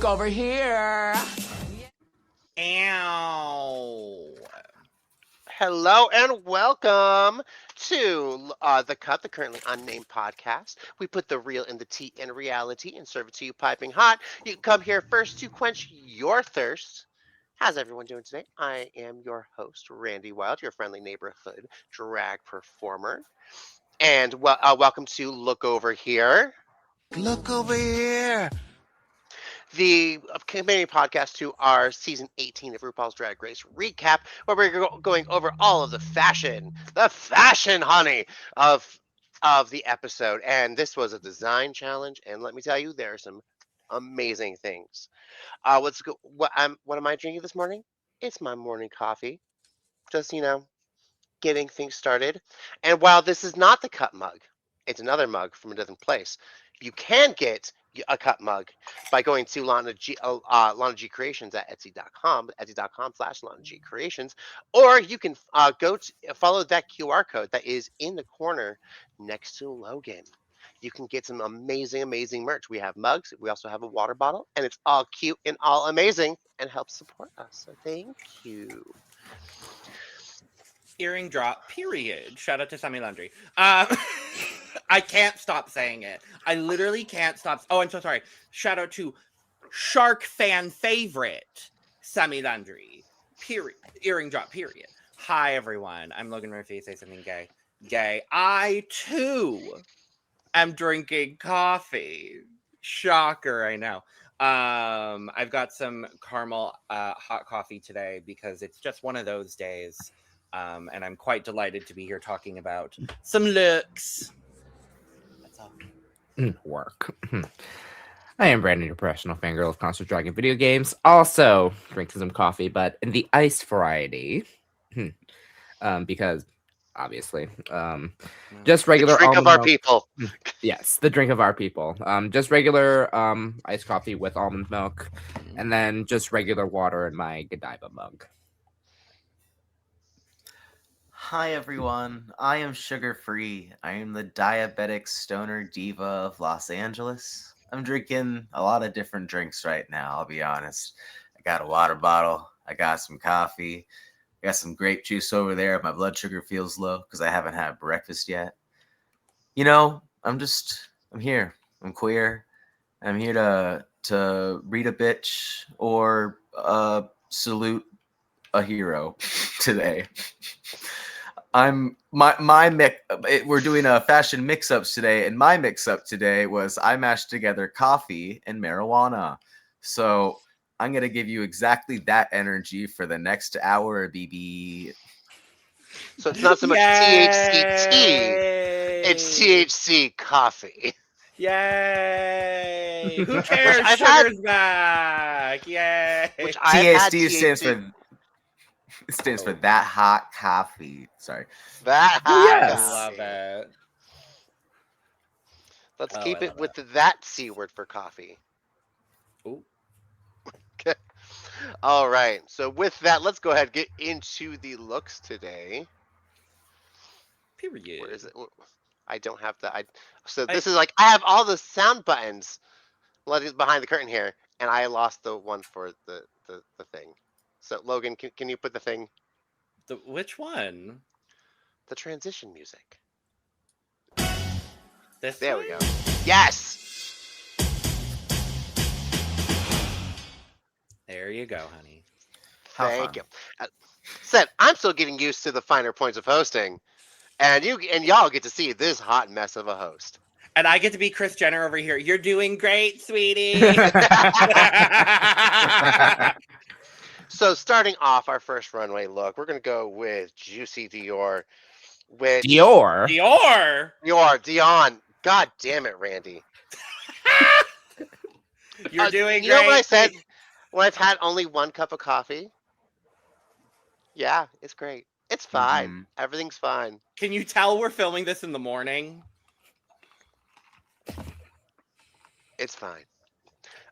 over here. Ow. Hello and welcome to The Cut, the Currently Unnamed Podcast. We put the real in the tea and reality and serve it to you piping hot. You can come here first to quench your thirst. How's everyone doing today? I am your host, Randy Wild, your friendly neighborhood drag performer. And welcome to Look Over Here. Look over here. The companion podcast to our season 18 of RuPaul's Drag Race recap, where we're going over all of the fashion, honey, of the episode. And this was a design challenge, and let me tell you, there are some amazing things. Let's go. What am I drinking this morning? It's my morning coffee. Just getting things started. And while this is not the cut mug, it's another mug from a different place. You can get a cut mug by going to Lana G Creations at etsy.com, etsy.com/Lana G Creations, or you can follow that QR code that is in the corner next to Logan. You can get some amazing merch. We have mugs. We also have a water bottle, and it's all cute and all amazing and helps support us. So thank you. Earring drop, period. Shout out to Sammy Landry. I can't stop saying it. I literally can't stop. Oh, I'm so sorry. Shout out to Shark fan favorite, Sammy Landry. Period. Earring drop, period. Hi, everyone. I'm Logan Murphy. Say something gay. Gay. I, too, am drinking coffee. Shocker, I know. I've got some caramel hot coffee today because it's just one of those days. And I'm quite delighted to be here talking about some looks. That's all. Work. I am Brandon, your professional fangirl of constant dragon video games. Also drinking some coffee, but in the iced variety. Because obviously, just regular The drink of our milk. people. Yes, the drink of our people. Just regular iced coffee with almond milk, and then just regular water in my Godiva mug. Hi everyone, I am sugar-free. I am the diabetic stoner diva of Los Angeles. I'm drinking a lot of different drinks right now, I'll be honest. I got a water bottle, I got some coffee, I got some grape juice over there. My blood sugar feels low because I haven't had breakfast yet. I'm here. I'm queer. I'm here to read a bitch or salute a hero today. We're doing a fashion mix-ups today, and my mix-up today was I mashed together coffee and marijuana. So I'm gonna give you exactly that energy for the next hour, BB. So it's not so much THC tea, it's THC coffee. Yay! Who cares? Sugar's back! Yay! Which I've had THC stands for that hot coffee. Sorry. That hot Yes. I love it. Let's Oh, keep I it love with that C word for coffee. Ooh. Okay. All right. So with that, let's go ahead and get into the looks today. Period. Where is it? I don't have the. This is like I have all the sound buttons behind the curtain here, and I lost the one for the thing. So Logan, can you put the thing? Which one? The transition music. This There one? we go. Yes. There you go, honey. How Thank fun. you. Said I'm still getting used to the finer points of hosting, and y'all get to see this hot mess of a host. And I get to be Kris Jenner over here. You're doing great, sweetie. So starting off our first runway look, we're gonna go with Juicy Dior. Which Dior. Dion. God damn it, Randy. You're doing great. You know what I said when I've had only one cup of coffee? Yeah, it's great. It's fine. Mhm. Everything's fine. Can you tell we're filming this in the morning? It's fine.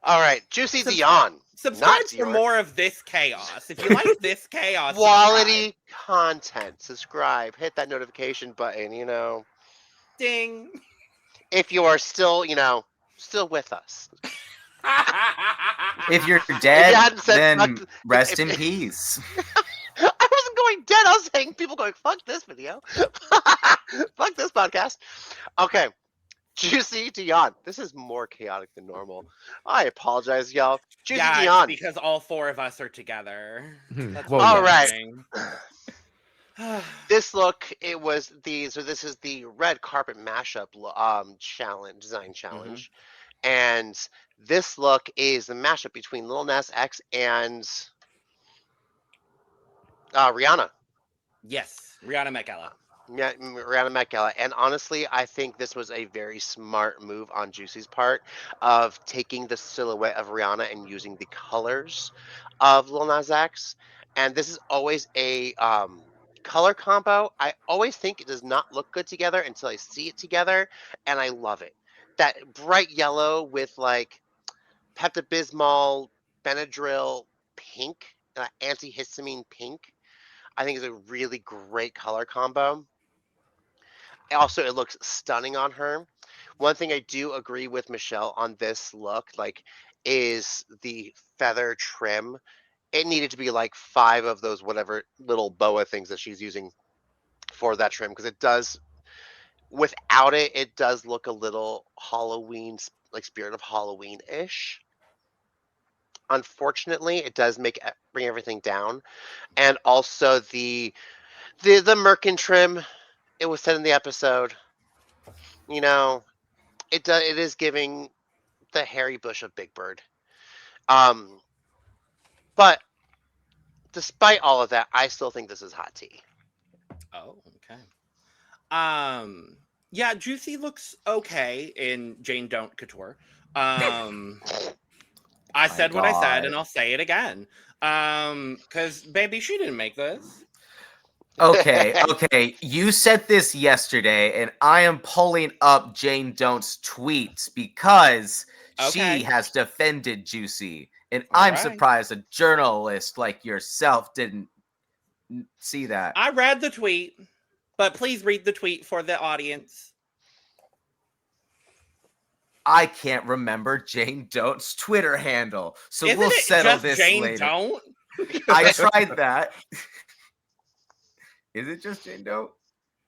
All right, Juicy Dion. Subscribe Not for Dior. more of this chaos. If you like this chaos, Quality content. Subscribe. Hit that notification button, Ding. if you are still, still with us. If you're dead, hadn't said then fuck- rest if- in peace. I wasn't going dead. I was saying people going, fuck this video. Fuck this podcast. Okay. Juicy Dion. This is more chaotic than normal. I apologize, y'all. Juicy Yeah, it's Dion. because all four of us are together. That's Well, All all right. right. This look, this is the red carpet mashup design challenge. And this look is the mashup between Lil Nas X and Rihanna. Yes, Rihanna McKella. Yeah, Rihanna McKella. And honestly, I think this was a very smart move on Juicy's part of taking the silhouette of Rihanna and using the colors of Lil Nas X. And this is always a color combo. I always think it does not look good together until I see it together, and I love it. That bright yellow with like Pepto-Bismol, Benadryl pink, antihistamine pink, I think is a really great color combo. Also, it looks stunning on her. One thing I do agree with Michelle on this look, like, is the feather trim. It needed to be like 5 of those whatever little boa things that she's using for that trim, because it does, without it, it does look a little Halloween, like Spirit of Halloween-ish. Unfortunately, it does bring everything down. And also the merkin trim, it was said in the episode, you know, it is giving the hairy bush of Big Bird. But despite all of that, I still think this is hot tea. Oh, okay. Yeah, Juicy looks okay in Jane Don't Couture. I said what I said, and I'll say it again. Because baby, she didn't make this. Okay. You said this yesterday, and I am pulling up Jane Dont's tweets because Okay. she has defended Juicy. And All I'm right. surprised a journalist like yourself didn't see that. I read the tweet, but please read the tweet for the audience. I can't remember Jane Dont's Twitter handle, so Isn't we'll it settle just this Jane later. Don't? I tried that. Is it just Jane Don't?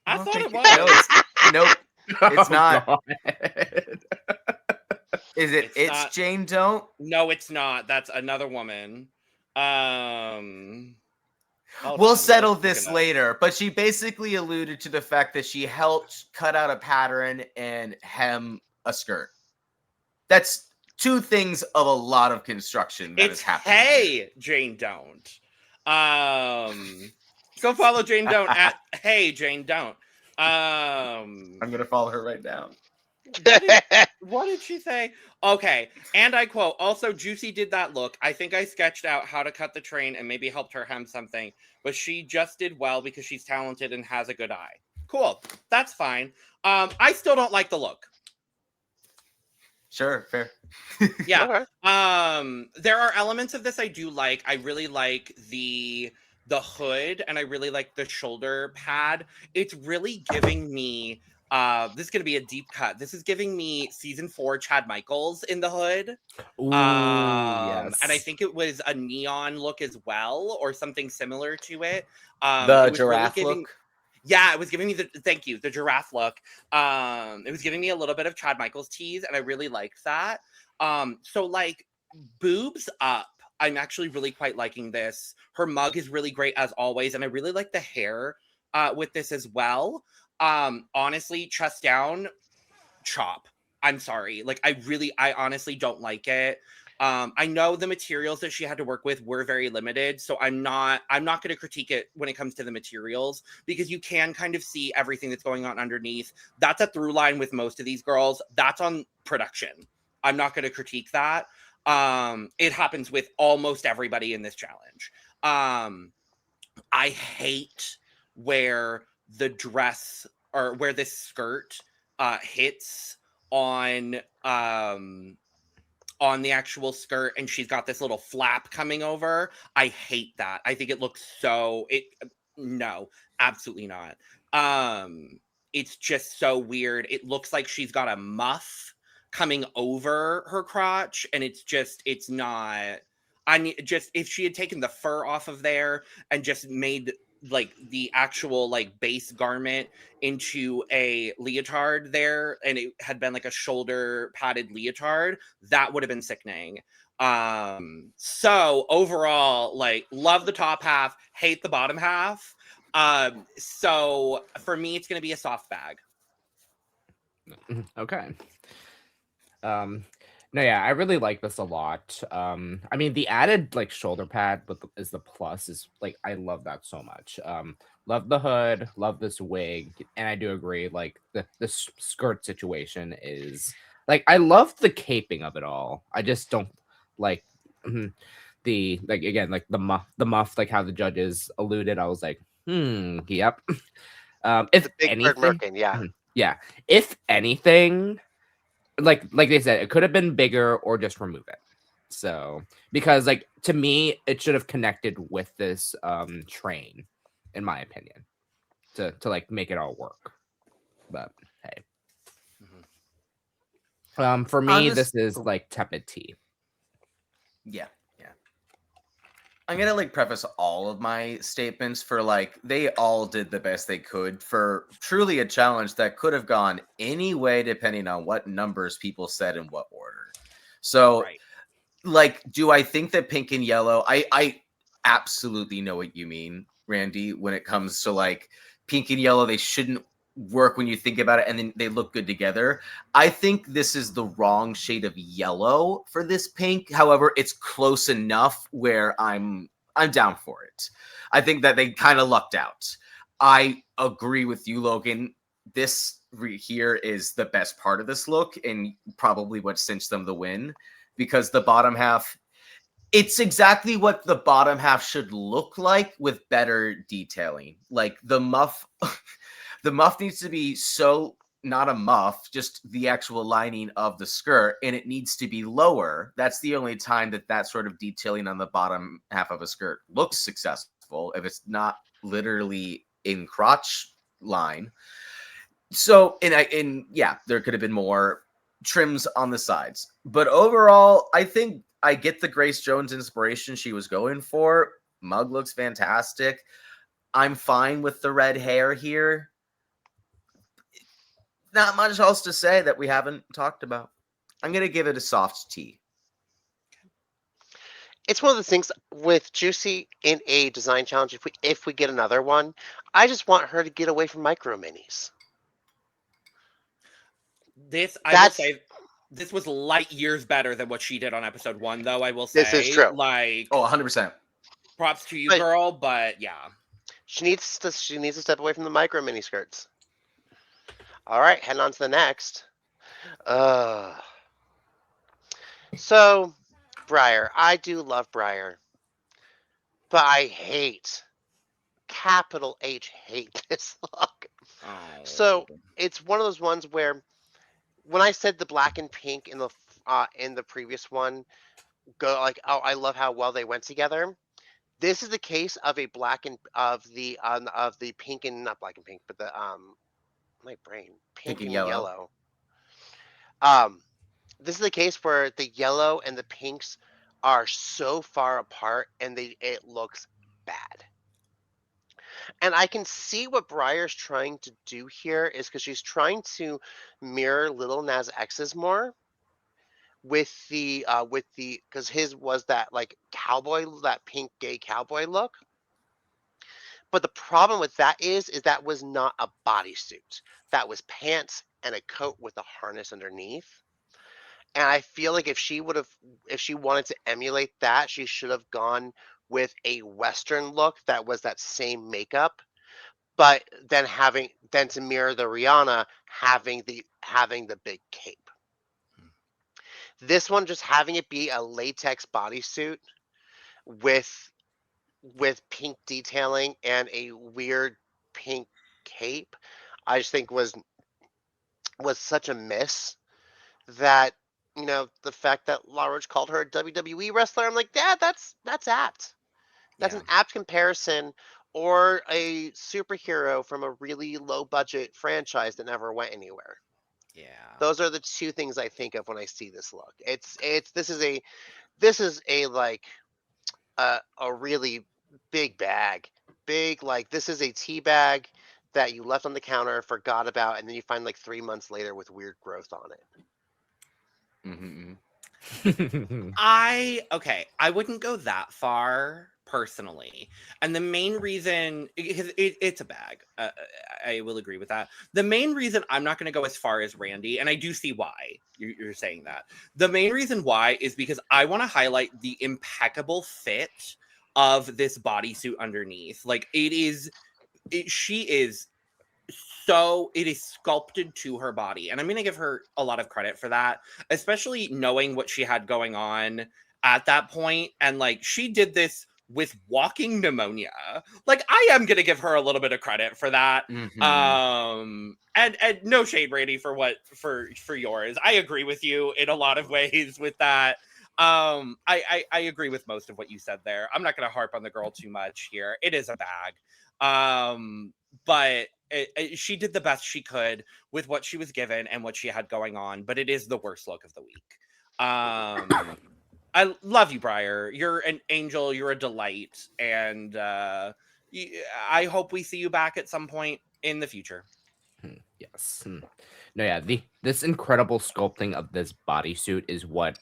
I don't thought think it was. Nope. It's not. God. Is it? It's It's not. Jane Don't. No, it's not. That's another woman. Hold We'll on, settle let's look this it up. later, but she basically alluded to the fact that she helped cut out a pattern and hem a skirt. That's 2 things of a lot of construction that is It's happening. Hey Jane Don't. Go follow Jane Don't at Hey Jane Don't. I'm gonna follow her right now. What did she say? Okay, and I quote, also Juicy did that look. I think I sketched out how to cut the train and maybe helped her hem something, but she just did well because she's talented and has a good eye. Cool, that's fine. I still don't like the look. Sure, fair. Yeah. Okay. There are elements of this I do like. I really like the hood, and I really like the shoulder pad. It's really giving me this is gonna be a deep cut. This is giving me season 4 Chad Michaels in the hood. Ooh, And I yes. think it was a neon look as well, or something similar to it. The it was really giraffe giving, look. yeah, it was giving me the giraffe look. It was giving me a little bit of Chad Michaels tease, and I really liked that. So like boobs up. I'm actually really quite liking this. Her mug is really great as always, and I really like the hair with this as well. Honestly, chest down, chop. I'm sorry. Like I honestly don't like it. I know the materials that she had to work with were very limited, so I'm not going to critique it when it comes to the materials, because you can kind of see everything that's going on underneath. That's a through line with most of these girls. That's on production. I'm not going to critique that. It happens with almost everybody in this challenge. I hate where the dress, or where this skirt hits on the actual skirt, and she's got this little flap coming over. I hate that. I think it looks no, absolutely not. It's just so weird. It looks like she's got a muff coming over her crotch, and it's not. If she had taken the fur off of there and just made like the actual like base garment into a leotard there, and it had been like a shoulder padded leotard, that would have been sickening. So overall, like, love the top half, hate the bottom half. So for me, it's gonna be a soft bag. Okay. No, yeah, I really like this a lot. I mean, the added like shoulder pad is the plus. Is like, I love that so much. Love the hood, love this wig, and I do agree. Like the skirt situation is like, I love the caping of it all. I just don't like the, like, again, like the muff, like how the judges alluded. I was like, yep. If The big bird anything, merkin, yeah. yeah, if anything, like they said, it could have been bigger or just remove it. So, because like, to me, it should have connected with this train, in my opinion, to like make it all work. But hey, for me, this is like tepid tea. Yeah. I'm gonna like preface all of my statements for like, they all did the best they could for truly a challenge that could have gone any way depending on what numbers people said in what order. So Right. like, do I think that pink and yellow, I absolutely know what you mean, Randy, when it comes to like pink and yellow, they shouldn't work when you think about it, and then they look good together. I think this is the wrong shade of yellow for this pink. However, it's close enough where I'm down for it. I think that they kind of lucked out. I agree with you, Logan. This here is the best part of this look, and probably what cinched them the win, because the bottom half, it's exactly what the bottom half should look like with better detailing. Like the muff, the muff needs to be so not a muff, just the actual lining of the skirt, and it needs to be lower. That's the only time that sort of detailing on the bottom half of a skirt looks successful, if it's not literally in crotch line. So, and yeah, there could have been more trims on the sides. But overall, I think I get the Grace Jones inspiration she was going for. Mug looks fantastic. I'm fine with the red hair here. Not much else to say that we haven't talked about. I'm going to give it a soft T. It's one of the things with Juicy in a design challenge. If we get another one, I just want her to get away from micro minis. I will say, this was light years better than what she did on episode 1, though. I will say, This is true. Like, 100%. Props to you, girl. But yeah, she needs to step away from the micro mini skirts. All right, heading on to the next. So, Briar. I do love Briar, but I capital H hate this look. oh. So it's one of those ones where, when I said the black and pink in the previous one, go like, oh, I love how well they went together. This is the case of a black and of the pink and, not black and pink, but the my brain, pink and yellow. This is the case where the yellow and the pinks are so far apart, and it looks bad. And I can see what Briar's trying to do here is because she's trying to mirror Lil Nas X's more with the because his was that like cowboy, that pink gay cowboy look. But the problem with that is that was not a bodysuit. That was pants and a coat with a harness underneath. And I feel like if she wanted to emulate that, she should have gone with a Western look that was that same makeup, but then to mirror the Rihanna having the big cape. This one, just having it be a latex bodysuit with pink detailing and a weird pink cape, I just think was such a miss. That, the fact that La Roche called her a WWE wrestler, I'm like, yeah, that's apt. That's an apt comparison, or a superhero from a really low budget franchise that never went anywhere. Yeah. Those are the two things I think of when I see this look. This is a like a really big bag. Big, like, this is a tea bag that you left on the counter, forgot about, and then you find like 3 months later with weird growth on it. I wouldn't go that far personally, and the main reason, because it's a bag, I will agree with that. The main reason I'm not going to go as far as Randy, and I do see why you're saying that. The main reason why is because I want to highlight the impeccable fit of this bodysuit underneath. Like, she is so, it is sculpted to her body, and I'm going to give her a lot of credit for that, especially knowing what she had going on at that point. And like, she did this with walking pneumonia. Like, I am going to give her a little bit of credit for that. And no shade, Brady, for yours. I agree with you in a lot of ways with that. I agree with most of what you said there. I'm not going to harp on the girl too much here. It is a bag. But she did the best she could with what she was given and what she had going on, but it is the worst look of the week. I love you, Briar. You're an angel. You're a delight. And I hope we see you back at some point in the future. Yes. No, yeah. This incredible sculpting of this bodysuit is what,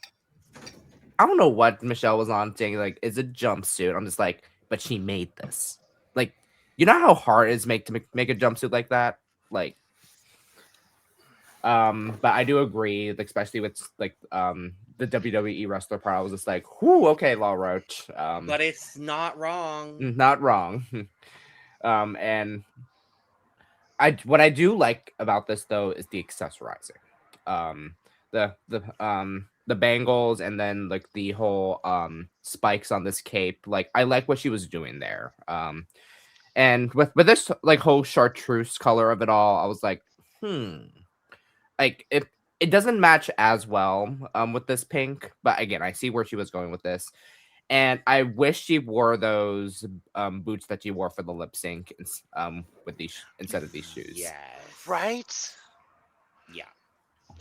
I don't know what Michelle was on saying. Like, it's a jumpsuit. I'm just like, but she made this. Like, you know how hard it is to make a jumpsuit like that? Like, but I do agree, especially with like the WWE wrestler part. I was just like, whoo, okay, Law Roach. But it's not wrong. Not wrong. And what I do like about this though is the accessorizing. The bangles, and then like the whole spikes on this cape. Like, I like what she was doing there. And with this like whole chartreuse color of it all, I was like, like it doesn't match as well with this pink, but again, I see where she was going with this. And I wish she wore those boots that she wore for the lip sync with these instead of these shoes. Yes. Right? Yeah.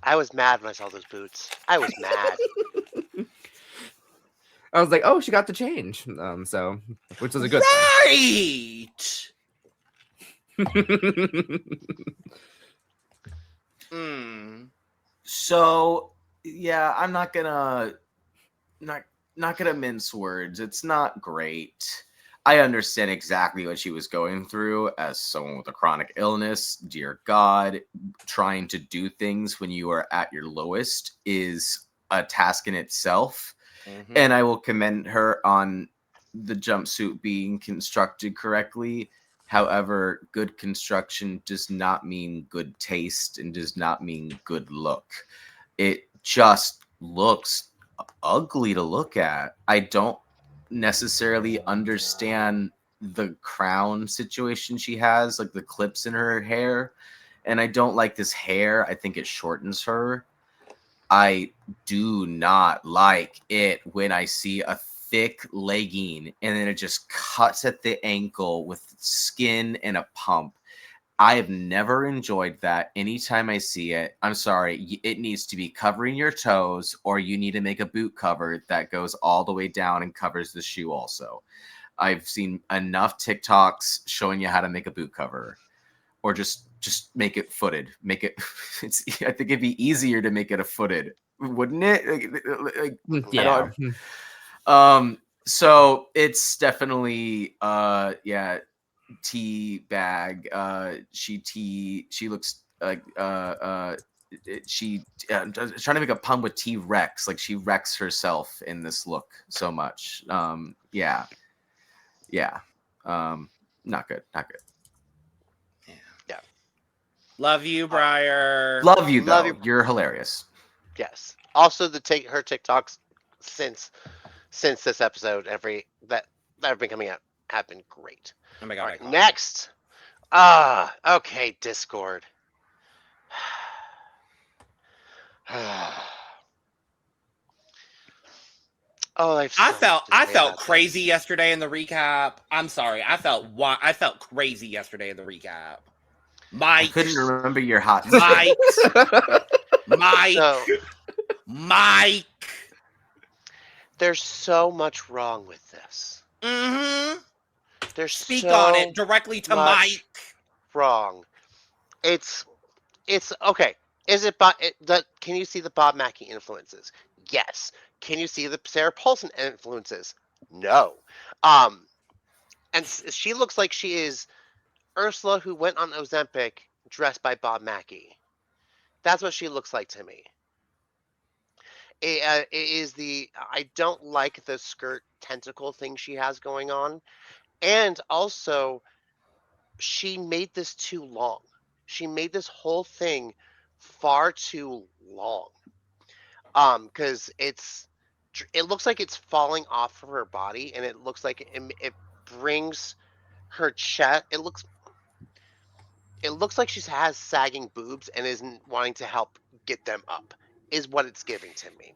I was mad when I saw those boots. I was mad. I was like, oh, she got to change. So, which is a good thing. So, yeah, I'm not gonna mince words. It's not great. I understand exactly what she was going through as someone with a chronic illness. Dear God, trying to do things when you are at your lowest is a task in itself. And I will commend her on the jumpsuit being constructed correctly. However, good construction does not mean good taste and does not mean good look. It just looks ugly to look at. I don't necessarily understand the crown situation she has, like the clips in her hair. And I don't like this hair. I think it shortens her. I do not like it when I see a thick legging and then it just cuts at the ankle with skin and a pump. I have never enjoyed that. Anytime I see it, I'm sorry, it needs to be covering your toes, or you need to make a boot cover that goes all the way down and covers the shoe also. I've seen enough TikToks showing you how to make a boot cover, or just make it footed. Make it. I think it'd be easier to make it a footed, wouldn't it? Yeah. So it's definitely tea bag. She looks like she trying to make a pun with T-Rex. Like, she wrecks herself in this look so much. Not good. Yeah. Love you, Briar. Love you, though. You're hilarious. Yes. Also, her TikToks since this episode, that have been coming out, have been great. Oh my God. Right, next. Okay, Discord. I felt crazy yesterday in the recap. I'm sorry. I felt crazy yesterday in the recap. I Mike. couldn't remember your hot Mike. Mike. So Mike. there's so much wrong with this. Mm-hmm. There's Speak so on it directly to much Mike. wrong. It's okay. Is it can you see the Bob Mackie influences? Yes. Can you see the Sarah Paulson influences? No. And she looks like she is Ursula who went on Ozempic dressed by Bob Mackie. That's what she looks like to me. It is I don't like the skirt tentacle thing she has going on. And also, she made this too long. She made this whole thing far too long. Because it looks like it's falling off of her body, and it looks like it brings her chest. It looks like she has sagging boobs and isn't wanting to help get them up. Is what it's giving to me.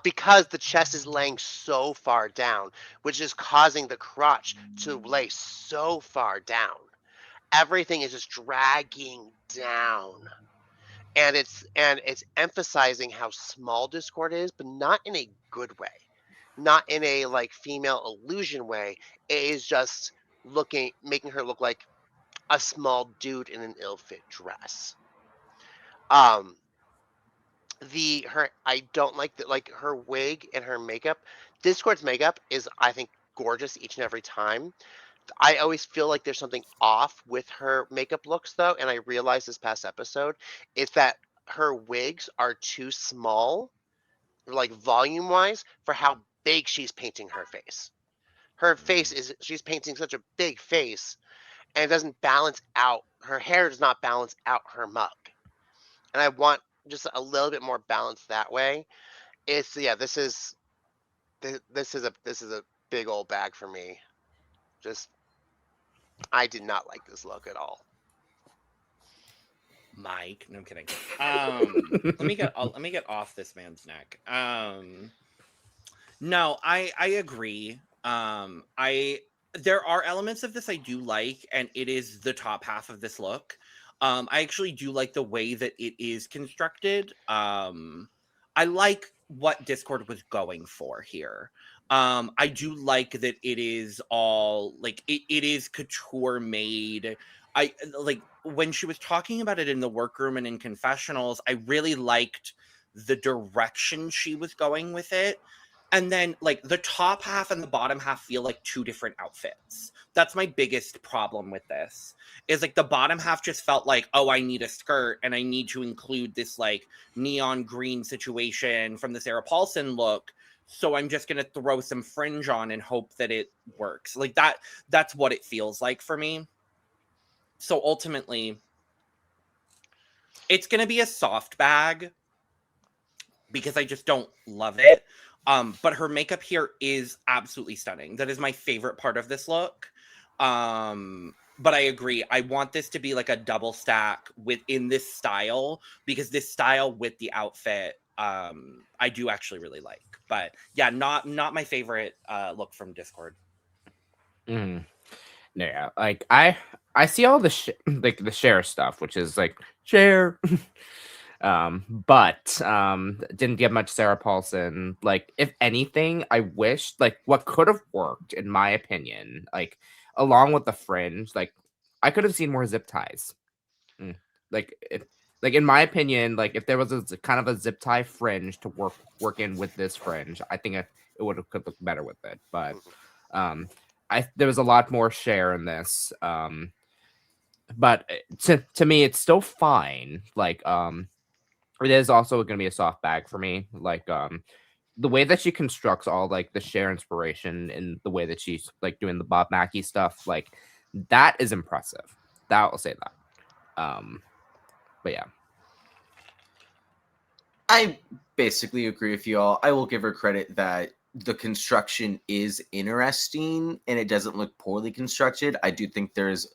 Because the chest is laying so far down, which is causing the crotch to lay so far down. Everything is just dragging down. And it's emphasizing how small Discord is, but not in a good way. Not in a like female illusion way. It is just making her look like a small dude in an ill-fit dress. I don't like her wig and her makeup. Discord's makeup is, I think, gorgeous each and every time. I always feel like there's something off with her makeup looks though, and I realized this past episode is that her wigs are too small, like volume wise, for how big she's painting her face. She's painting such a big face, and it doesn't balance out. Her hair does not balance out her mug. And I want just a little bit more balance that way. This is a big old bag for me. Just I did not like this look at all. Mike, no, I'm kidding. Let me get off this man's neck. No, I agree. There are elements of this I do like, and it is the top half of this look. I actually do like the way that it is constructed. I like what Discord was going for here. I do like that it is all like it is couture made. I like when she was talking about it in the workroom and in confessionals, I really liked the direction she was going with it. And then like the top half and the bottom half feel like two different outfits. That's my biggest problem with this. Is like the bottom half just felt like, oh, I need a skirt and I need to include this like neon green situation from the Sarah Paulson look. So I'm just going to throw some fringe on and hope that it works. Like that's what it feels like for me. So ultimately, it's going to be a soft bag because I just don't love it. But her makeup here is absolutely stunning. That is my favorite part of this look. But I agree. I want this to be like a double stack within this style because this style with the outfit, I do actually really like. But yeah, not my favorite look from Discord. Yeah, like I see all the like the share stuff, which is like share. But didn't get much Sarah Paulson. Like, if anything, I wish like what could have worked, in my opinion, like along with the fringe, like I could have seen more zip ties. Like in my opinion, like if there was a kind of a zip tie fringe to work in with this fringe, I think it could look better with it. But there was a lot more share in this. But to me, it's still fine. Like it is also going to be a soft bag for me. Like the way that she constructs all like the share inspiration and the way that she's like doing the Bob Mackie stuff, like that is impressive. That will say that. But yeah. I basically agree with you all. I will give her credit that the construction is interesting and it doesn't look poorly constructed. I do think there's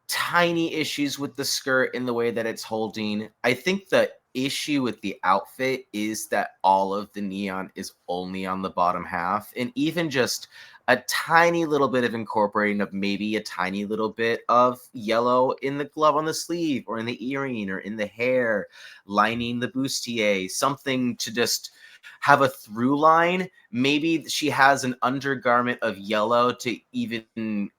tiny issues with the skirt in the way that it's holding. I think the issue with the outfit is that all of the neon is only on the bottom half. And even just, a tiny little bit of incorporating of maybe a tiny little bit of yellow in the glove on the sleeve or in the earring or in the hair, lining the bustier, something to just have a through line. Maybe she has an undergarment of yellow to even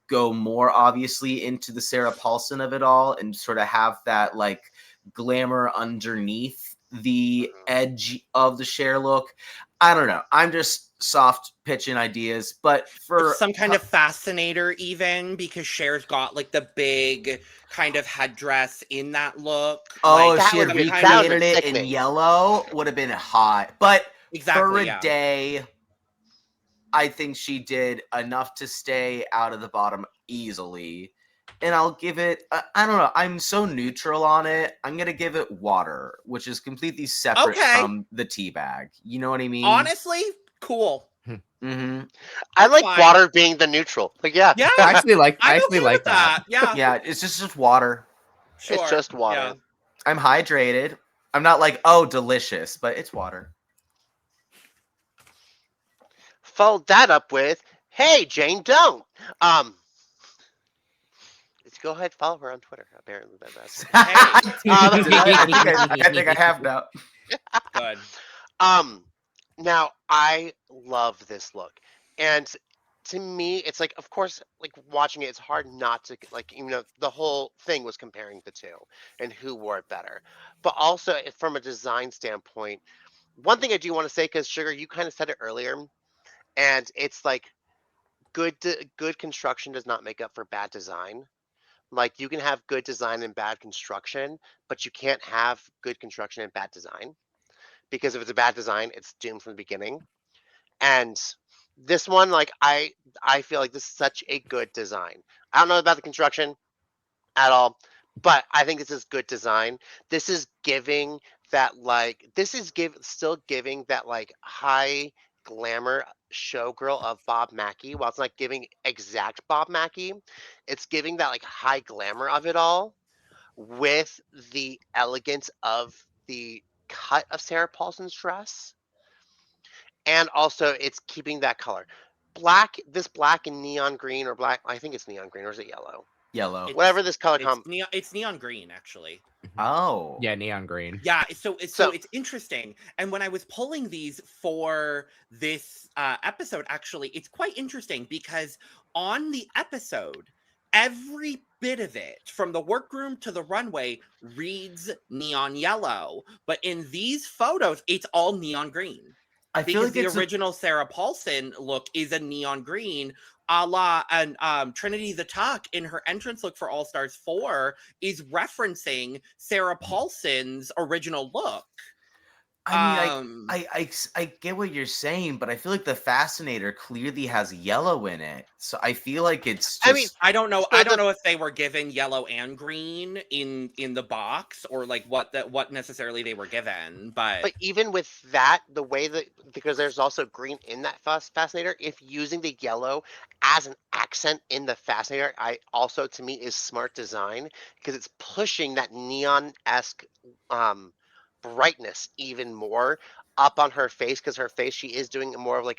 go more obviously into the Sarah Paulson of it all and sort of have that like glamour underneath the edge of the Cher look. I don't know. I'm just soft pitching ideas, but for some kind of fascinator even, because Cher's got like the big kind of headdress in that look. oh, like, if she had would've been- that recreated would've been it in sickening. yellow, would have been hot. But Exactly, for a yeah. day, I think she did enough to stay out of the bottom easily. And I'll give it, I don't know, I'm so neutral on it. I'm going to give it water, which is completely separate Okay. from the tea bag. You know what I mean? Honestly, cool. Mm-hmm. I like fine. water being the neutral. Like, yeah, Yeah, I actually like I'm okay with that. Yeah, Yeah, it's just water. sure. it's just water. Yeah. I'm hydrated. I'm not like, oh, delicious, but it's water. Follow that up with, hey, Jane, don't. Let's go ahead, follow her on Twitter. Apparently, that's I think I have now. Good. Now I love this look, and to me, it's like, of course, like watching it, it's hard not to like, the whole thing was comparing the two and who wore it better, but also from a design standpoint, one thing I do want to say, because Sugar, you kind of said it earlier, and it's like good construction does not make up for bad design. Like, you can have good design and bad construction, but you can't have good construction and bad design, because if it's a bad design, it's doomed from the beginning. And this one, like, I feel like this is such a good design. I don't know about the construction at all, but I think this is good design. This is giving that, like, still giving that like high glamour showgirl of Bob Mackie. While it's not giving exact Bob Mackie, it's giving that like high glamour of it all with the elegance of the cut of Sarah Paulson's dress, and also it's keeping that color. This black and neon green, or black, I think it's neon green, or is it yellow? Yellow. It's- Whatever this color It's neon green, actually. Oh. Yeah, neon green. Yeah, so it's interesting. And when I was pulling these for this episode, actually, it's quite interesting because on the episode, every bit of it, from the workroom to the runway, reads neon yellow. But in these photos, it's all neon green. I feel Because like the it's original Sarah Paulson look is a neon green, a la and Trinity the Tuck in her entrance look for All Stars 4 is referencing Sarah Paulson's original look. I mean, I get what you're saying, but I feel like the Fascinator clearly has yellow in it, so I feel like it's just. I mean, I don't know. So I don't know if they were given yellow and green in the box, or like what necessarily they were given. But even with that, the way that, because there's also green in that Fascinator, if using the yellow as an accent in the Fascinator, to me is smart design, because it's pushing that neon-esque brightness even more up on her face, because her face, she is doing more of like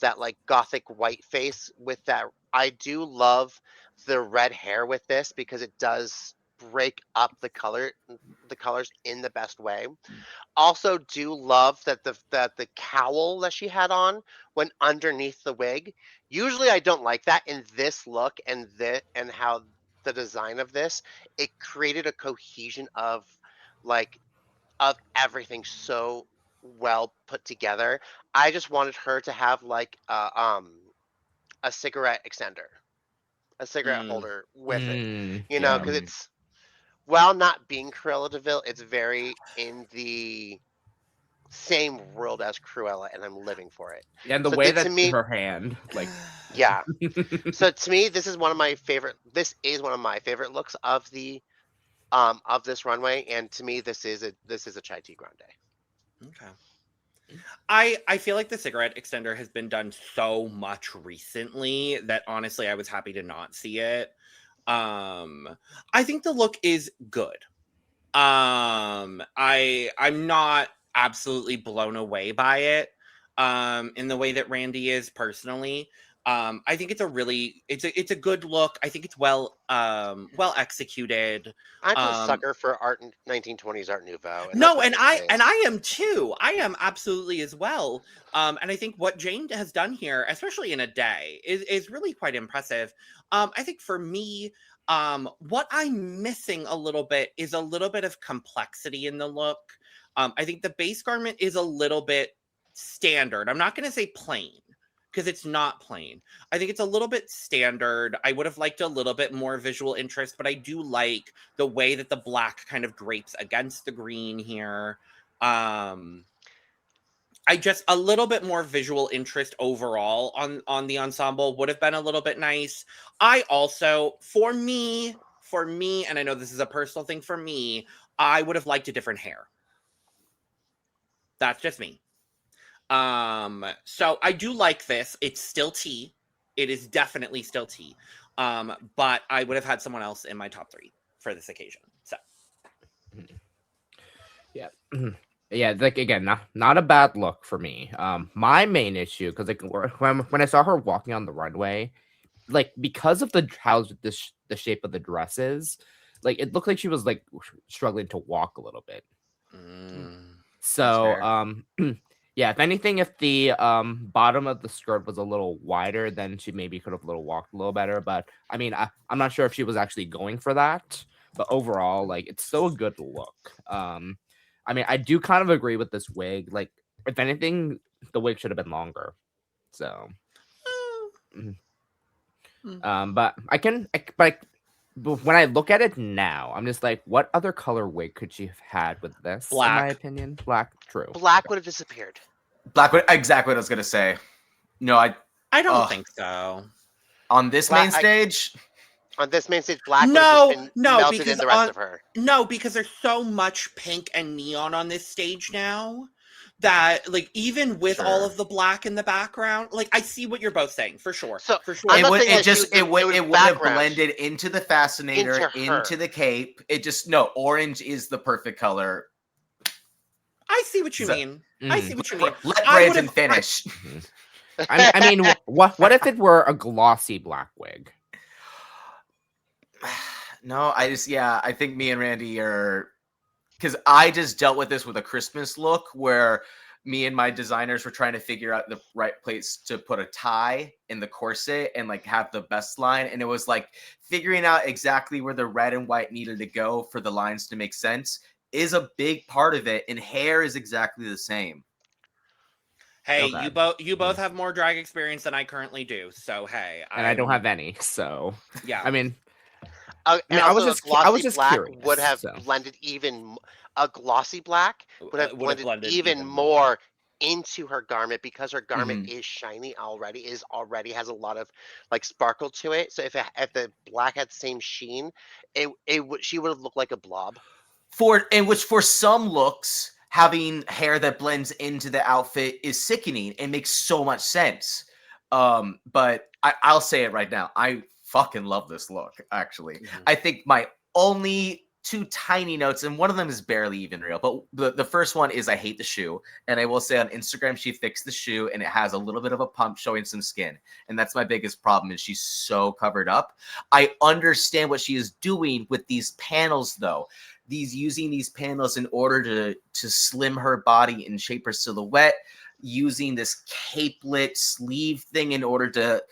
that like gothic white face with that. I do love the red hair with this, because it does break up the colors in the best way. Also do love that the cowl that she had on went underneath the wig. Usually I don't like that. In this look and how the design of this, it created a cohesion of like of everything so well put together. I just wanted her to have like a cigarette extender, a cigarette holder with it, Yeah. because it's, while not being Cruella de Vil, it's very in the same world as Cruella, and I'm living for it. And the So way to that me, her hand, like, yeah. So to me, this is one of my favorite. This is one of my favorite looks of this runway, and to me, this is a Chai Tea Grande. okay. I feel like the cigarette extender has been done so much recently that honestly I was happy to not see it. I think the look is good. I'm not absolutely blown away by it. in the way that Randy is personally. I think it's a good look. I think it's well executed. I'm a Um, sucker for 1920s Art Nouveau. And no, that's and what this is. I am too. I am absolutely as well. And I think what Jane has done here, especially in a day, is really quite impressive. I think for me, what I'm missing a little bit is a little bit of complexity in the look. I think the base garment is a little bit standard. I'm not going to say plain because it's not plain. I think it's a little bit standard. I would have liked a little bit more visual interest, but I do like the way that the black kind of drapes against the green here. I just a little bit more visual interest overall on the ensemble would have been a little bit nice. I also, for me, and I know this is a personal thing for me, I would have liked a different hair. That's just me. So I do like this. It's still tea. It is definitely still tea. But I would have had someone else in my top 3 for this occasion. So Yeah. Yeah, like again, not a bad look for me. My main issue, because like when I saw her walking on the runway, like because of how the shape of the dress is, like it looked like she was like struggling to walk a little bit. So yeah, if anything, if the bottom of the skirt was a little wider, then she maybe could have walked a little better. But I mean, I'm not sure if she was actually going for that. But overall, like it's still a good look. I mean, I do kind of agree with this wig. Like, if anything, the wig should have been longer. So, but but when I look at it now, I'm just like, what other color wig could she have had with this? Black. In my opinion, black. True. Black would have disappeared. Black would exactly what I was gonna say. No, I don't think so. On this Black- main stage. On this main stage, black would No, have just been no, melted because in the rest of her. No, because there's so much pink and neon on this stage now that, like, even with all of the black in the background, like, I see what you're both saying for sure. So, for sure. I'm not It saying that she would was have background. blended into the fascinator, Into her. into the cape. It just no, orange is the perfect color. I see what you mean. I see what you mean. Let I Brandon would've- finish. I mean, what if it were a glossy black wig? No, I think me and Randy are, because I just dealt with this with a Christmas look where me and my designers were trying to figure out the right place to put a tie in the corset and like have the best line. And it was like figuring out exactly where the red and white needed to go for the lines to make sense is a big part of it. And hair is exactly the same. Hey, Okay. you both have more drag experience than I currently do. So hey, And I don't have any, so Yeah. I mean, And I was also just a glossy just black curious, would have so. blended a glossy black would have blended even even more into her garment because her garment Mhm. is shiny already, has a lot of like sparkle to it. So if the black had the same sheen, she would have looked like a blob. Which for some looks, having hair that blends into the outfit is sickening and makes so much sense. But I'll say it right now. I fucking love this look, actually. Mhm. I think my only 2 tiny notes, and one of them is barely even real, but the first one is I hate the shoe. And I will say on Instagram, she fixed the shoe and it has a little bit of a pump showing some skin. And that's my biggest problem is she's so covered up. I understand what she is doing with these panels, though. Using these panels in order to slim her body and shape her silhouette, using this capelet sleeve thing in order to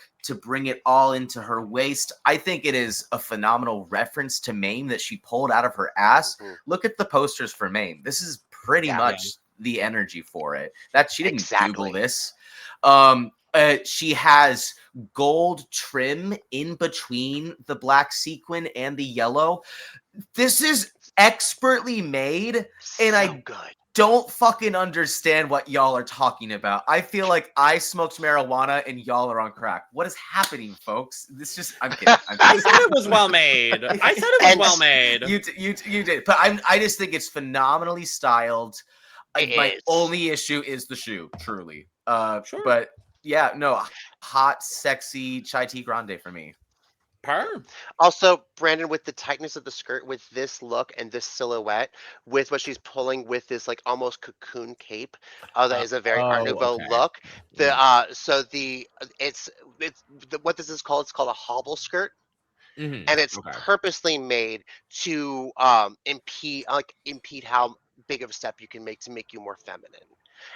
bring it all into her waist. I think it is a phenomenal reference to Mame that she pulled out of her ass. Mhm. Look at the posters for Mame. This is pretty much the energy for it. That she didn't Google this. She has gold trim in between the black sequin and the yellow. This is expertly made, and So good. don't fucking understand what y'all are talking about. I feel like I smoked marijuana and y'all are on crack. What is happening, folks? I'm kidding. I said it was well made. I said it was well made. You did, but I just think it's phenomenally styled. My only issue is the shoe, truly. Sure. But yeah, no, hot, sexy chai tea grande for me. Per. Also, Brandon, with the tightness of the skirt, with this look and this silhouette, with what she's pulling with this like almost cocoon cape, that is a very Art Nouveau okay. look. The Mm. so the it's what this is called. It's called a hobble skirt, Mhm. and it's Okay. purposely made to impede how big of a step you can make to make you more feminine.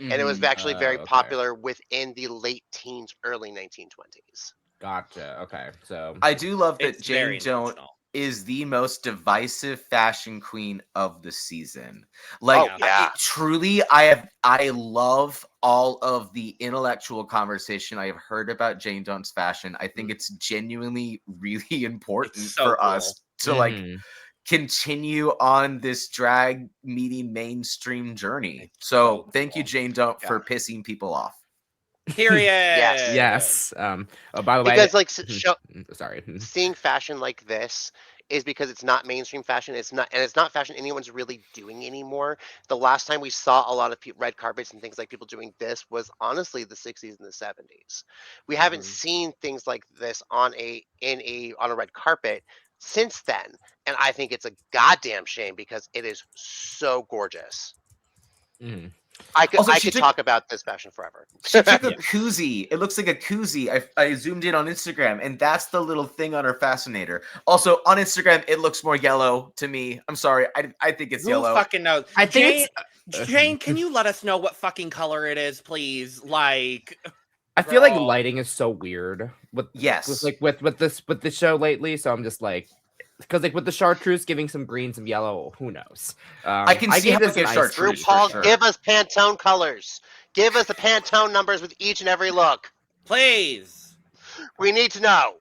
And it was Mhm. actually very Okay. popular within the late teens, early 1920s. Gotcha. Okay. So I do love that It's very Jane Don't intentional. is the most divisive fashion queen of the season. Like Oh yeah. truly, I love all of the intellectual conversation I have heard about Jane Done's fashion. I think it's genuinely really important so for cool. us to like Mhm. continue on this drag meeting mainstream journey. It's So so thank you, cool. Jane Don't, Yeah. for pissing people off. Period. Yes. Yes. Oh, by the way, Because like mhm. Sorry. seeing fashion like this is because it's not mainstream fashion. It's not fashion anyone's really doing anymore. The last time we saw a lot of red carpets and things like people doing this was honestly the 60s and the 70s. We haven't Mhm. seen things like this on a red carpet since then, and I think it's a goddamn shame because it is so gorgeous. Mhm. Also, I could talk about this fashion forever. she took a Yeah. koozie. It looks like a koozie. I zoomed in on Instagram, and that's the little thing on her fascinator. Also, on Instagram, it looks more yellow to me. I'm sorry. I think it's Who yellow. fucking knows? I think Jane, can you let us know what fucking color it is, please? Like, I feel like girl. lighting is so weird with Yes. like with the show lately. So I'm just like, because like with the chartreuse giving some green, some yellow, who knows? I can see gave how this it an gives iced chartreuse tea for RuPaul, sure. give us Pantone colors. Give us the Pantone numbers with each and every look. Please. We need to know.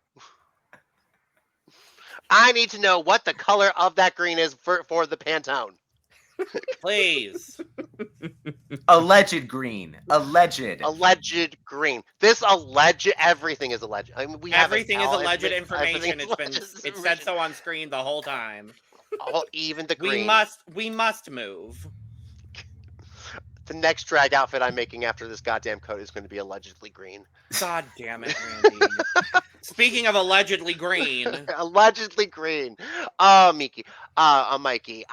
I need to know what the color of that green is for the Pantone. Please. Alleged green. Alleged. Alleged green. This alleged everything is alleged. I mean, we have it Everything is all. alleged Everything information. is It's alleged said information. so on screen the whole time. All, even the We green. must move. The next drag outfit I'm making after this goddamn coat is going to be allegedly green. God damn it, Randy. Speaking of allegedly green, Allegedly green. Miki. Mikey.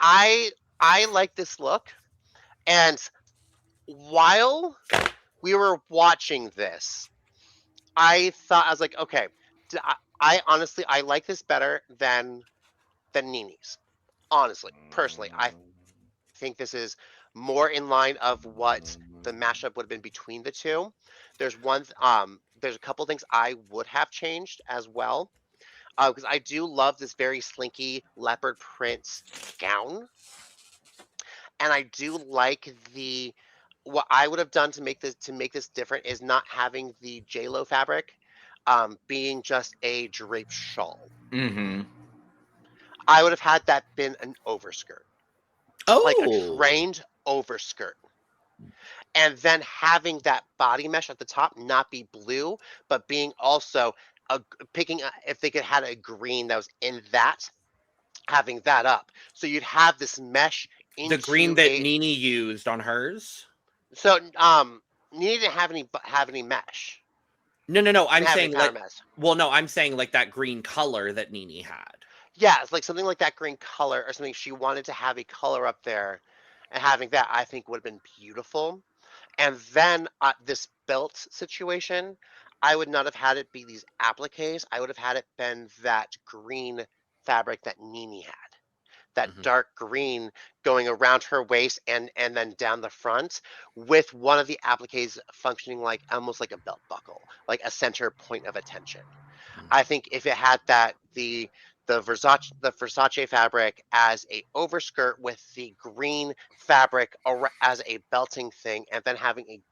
I like this look, and while we were watching this, I thought I was like, okay, I honestly I like this better than Nini's. Honestly, personally, I think this is more in line of what the mashup would have been between the two. There's a couple things I would have changed as well because I do love this very slinky leopard print gown, and I do like the what I would have done to make this different is not having the JLo fabric, being just a draped shawl. Mm-hmm. I would have had that been an overskirt, like a oh, trained overskirt. And then having that body mesh at the top not be blue, but being also if they could had a green that was in that, having that up, so you'd have this mesh the green into that a. Nini used on hers. So you didn't have any mesh. No. I'm Didn't have any saying powder like, mesh. well, no, I'm saying like that green color that Nini had. Yeah, it's like something like that green color or something. She wanted to have a color up there, and having that I think would have been beautiful. And then this belt situation, I would not have had it be these appliques. I would have had it been that green fabric that Nini had. That Mhm. dark green going around her waist and then down the front with one of the appliques functioning like almost like a belt buckle, like a center point of attention. I think if it had that the Versace fabric as a overskirt with the green fabric as a belting thing, and then having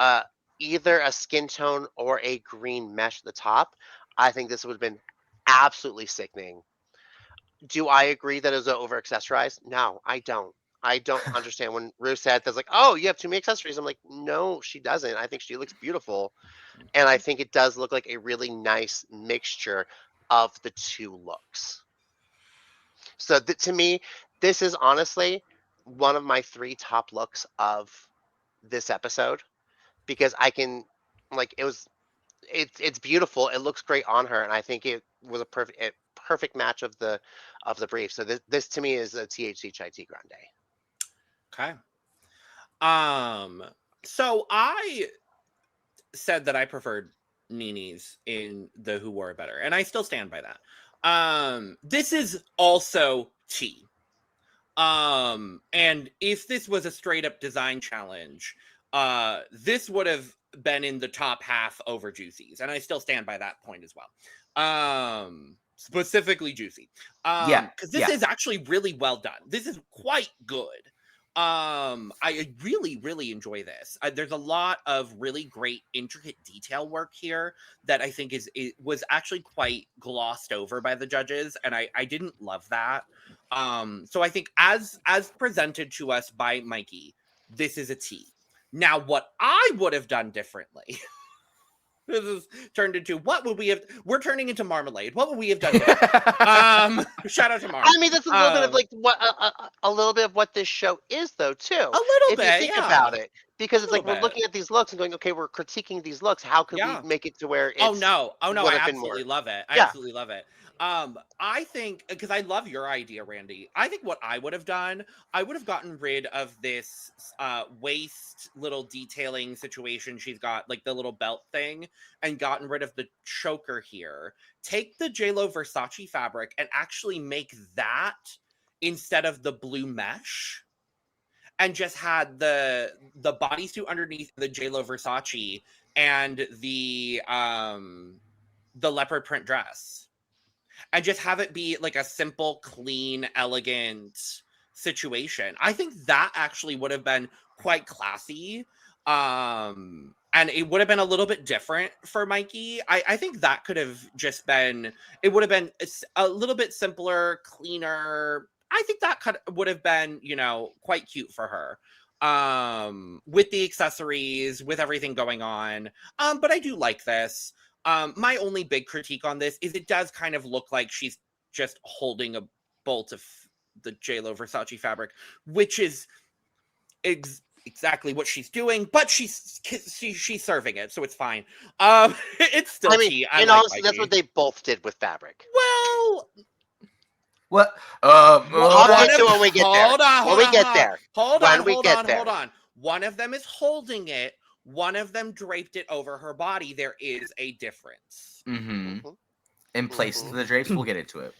a either a skin tone or a green mesh at the top, I think this would have been absolutely sickening. Do I agree that it was over accessorized? No, I don't. I don't understand when Rue said that's like, oh, you have too many accessories. I'm like, no, she doesn't. I think she looks beautiful. And I think it does look like a really nice mixture of the two looks. So to me, this is honestly one of my three top looks of this episode because I can like it's beautiful. It looks great on her, and I think it was a perfect match of the brief. So this to me is a THC Chai Tea Grande. Okay. So I said that I preferred Nini's in the Who Wore It Better, and I still stand by that. This is also tea. And if this was a straight up design challenge, this would have been in the top half over Juicy's, and I still stand by that point as well. Specifically Juicy. Because this is actually really well done. This is quite good. I really, really enjoy this. There's a lot of really great intricate detail work here that I think was actually quite glossed over by the judges, and I didn't love that. So I think as presented to us by Myki, this is a tea. Now, what I would have done differently. This is turned into we're turning into marmalade. What would we have done? Shout out to Marm. I mean, that's a little bit of like what a little bit of what this show is, though, too. A little bit, if you think about it, because it's like we're bit. looking at these looks and going, okay, we're critiquing these looks. How could we make it to where it's Oh no, I absolutely love it. I absolutely love it. I think, because I love your idea, Randy. I think what I would have done, I would have gotten rid of this waist little detailing situation she's got, like the little belt thing, and gotten rid of the choker here. Take the JLo Versace fabric and actually make that instead of the blue mesh, and just had the bodysuit underneath the JLo Versace and the leopard print dress. And just have it be like a simple, clean, elegant situation. I think that actually would have been quite classy. And it would have been a little bit different for Myki. I think that could have just been, it would have been a little bit simpler, cleaner. I think that would have been, quite cute for her. With the accessories, with everything going on. But I do like this. My only big critique on this is it does kind of look like she's just holding a bolt of the JLo Versace fabric, which is exactly what she's doing, but she's serving it, so it's fine. It's still tea. And honestly, that's what they both did with fabric. Well, what? I'll get to when we get there. Hold on. One of them is holding it. One of them draped it over her body. There is a difference. Mm-hmm. In place of the drapes, we'll get into it.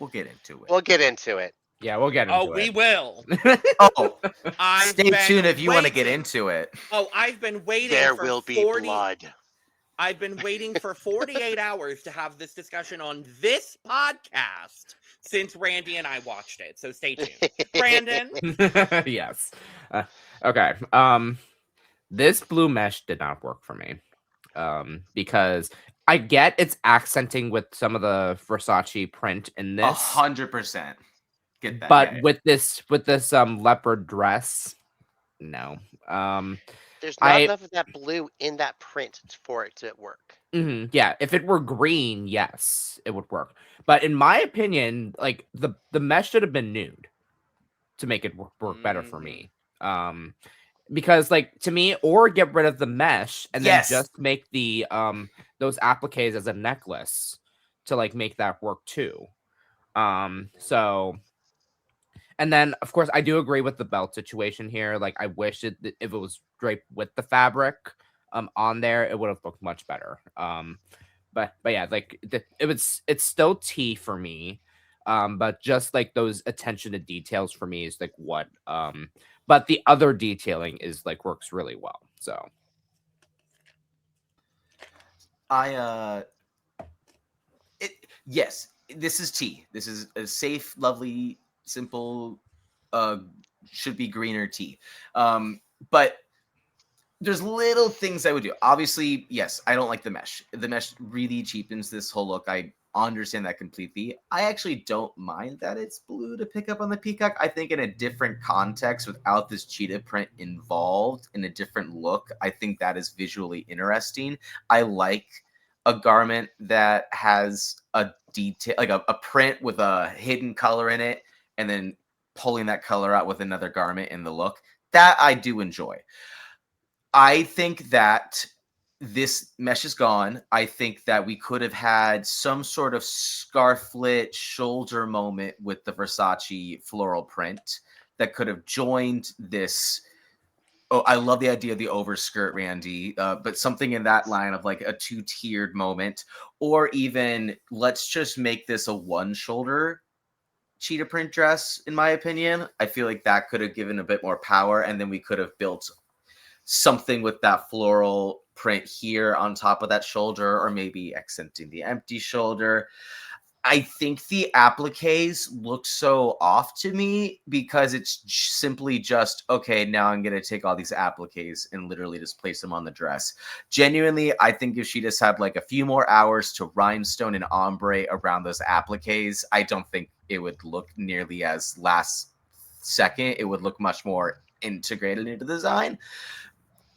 Yeah, we'll get into it. We will. Stay tuned if you want to get into it. I've been waiting. There will be blood. I've been waiting for 48 hours to have this discussion on this podcast since Randy and I watched it. So stay tuned. Brandon? Yes. Okay. This blue mesh did not work for me. Because I get it's accenting with some of the Versace print in this. 100%. Get that. But with this leopard dress, no. There's not enough of that blue in that print for it to work. Yeah, if it were green, yes, it would work. But in my opinion, like the mesh should have been nude to make it work better for me. Because like to me, or get rid of the mesh and then just make the those appliques as a necklace to like make that work too. So, and then of course I do agree with the belt situation here. Like I wish if it was draped with the fabric on there, it would have looked much better. But yeah, like it's still tea for me. But just like those attention to details for me is like what but the other detailing is like works really well. So yes, this is tea. This is a safe, lovely, simple, should be greener tea. But there's little things I would do. Obviously, yes, I don't like the mesh. The mesh really cheapens this whole look. I understand that completely. I actually don't mind that it's blue to pick up on the peacock. I think in a different context, without this cheetah print involved, in a different look, I think that is visually interesting. I like a garment that has a detail, like a print with a hidden color in it, and then pulling that color out with another garment in the look. That I do enjoy. I think that this mesh is gone. I think that we could have had some sort of scarflet shoulder moment with the Versace floral print that could have joined this. Oh, I love the idea of the overskirt, Randy, but something in that line of like a two-tiered moment, or even let's just make this a one-shoulder cheetah print dress, in my opinion. I feel like that could have given a bit more power, and then we could have built something with that floral print here on top of that shoulder, or maybe accenting the empty shoulder. I think the appliques look so off to me because it's simply just, okay, now I'm going to take all these appliques and literally just place them on the dress. Genuinely, I think if she just had like a few more hours to rhinestone and ombre around those appliques, I don't think it would look nearly as last second. It would look much more integrated into the design.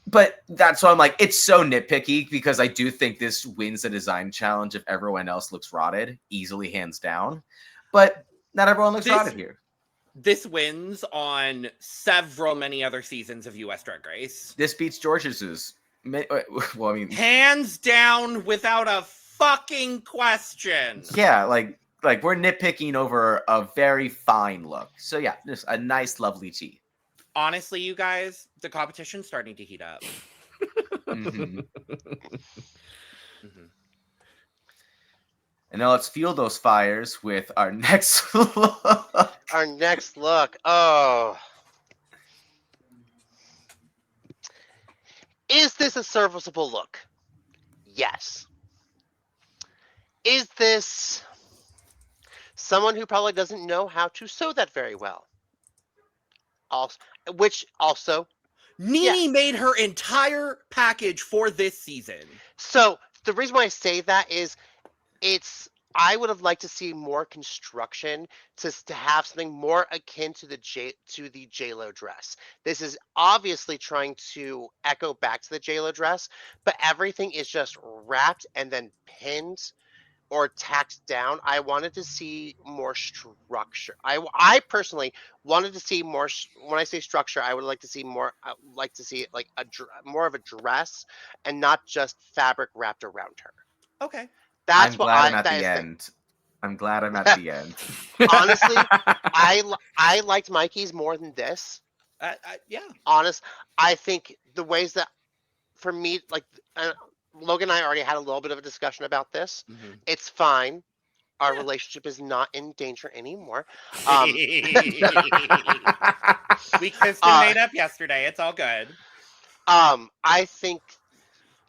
But that's why I'm like, it's so nitpicky because I do think this wins the design challenge if everyone else looks rotted, easily, hands down. But not everyone looks rotted here. This wins on many other seasons of US Drag Race. This beats George's. Well, I mean, hands down, without a fucking question. Yeah, like we're nitpicking over a very fine look. So yeah, just a nice, lovely tea. Honestly, you guys, the competition's starting to heat up. Mm-hmm. Mm-hmm. And now let's fuel those fires with our next look. Our next look. Oh. Is this a serviceable look? Yes. Is this someone who probably doesn't know how to sew that very well? Also, Nini made her entire package for this season. So the reason why I say that is I would have liked to see more construction to have something more akin to the JLo dress. This is obviously trying to echo back to the JLo dress, but everything is just wrapped and then pinned or tacked down. I wanted to see more structure. I personally wanted to see more. When I say structure, I would like to see more. I would like to see it like more of a dress and not just fabric wrapped around her. Okay. I'm glad I'm at the end. I'm glad I'm at the end. Honestly, I liked Myki's more than this. Yeah. Honest, I think the ways that, for me, like Logan and I already had a little bit of a discussion about this. Mm-hmm. It's fine. Our relationship is not in danger anymore. We kissed and made up yesterday. It's all good. I think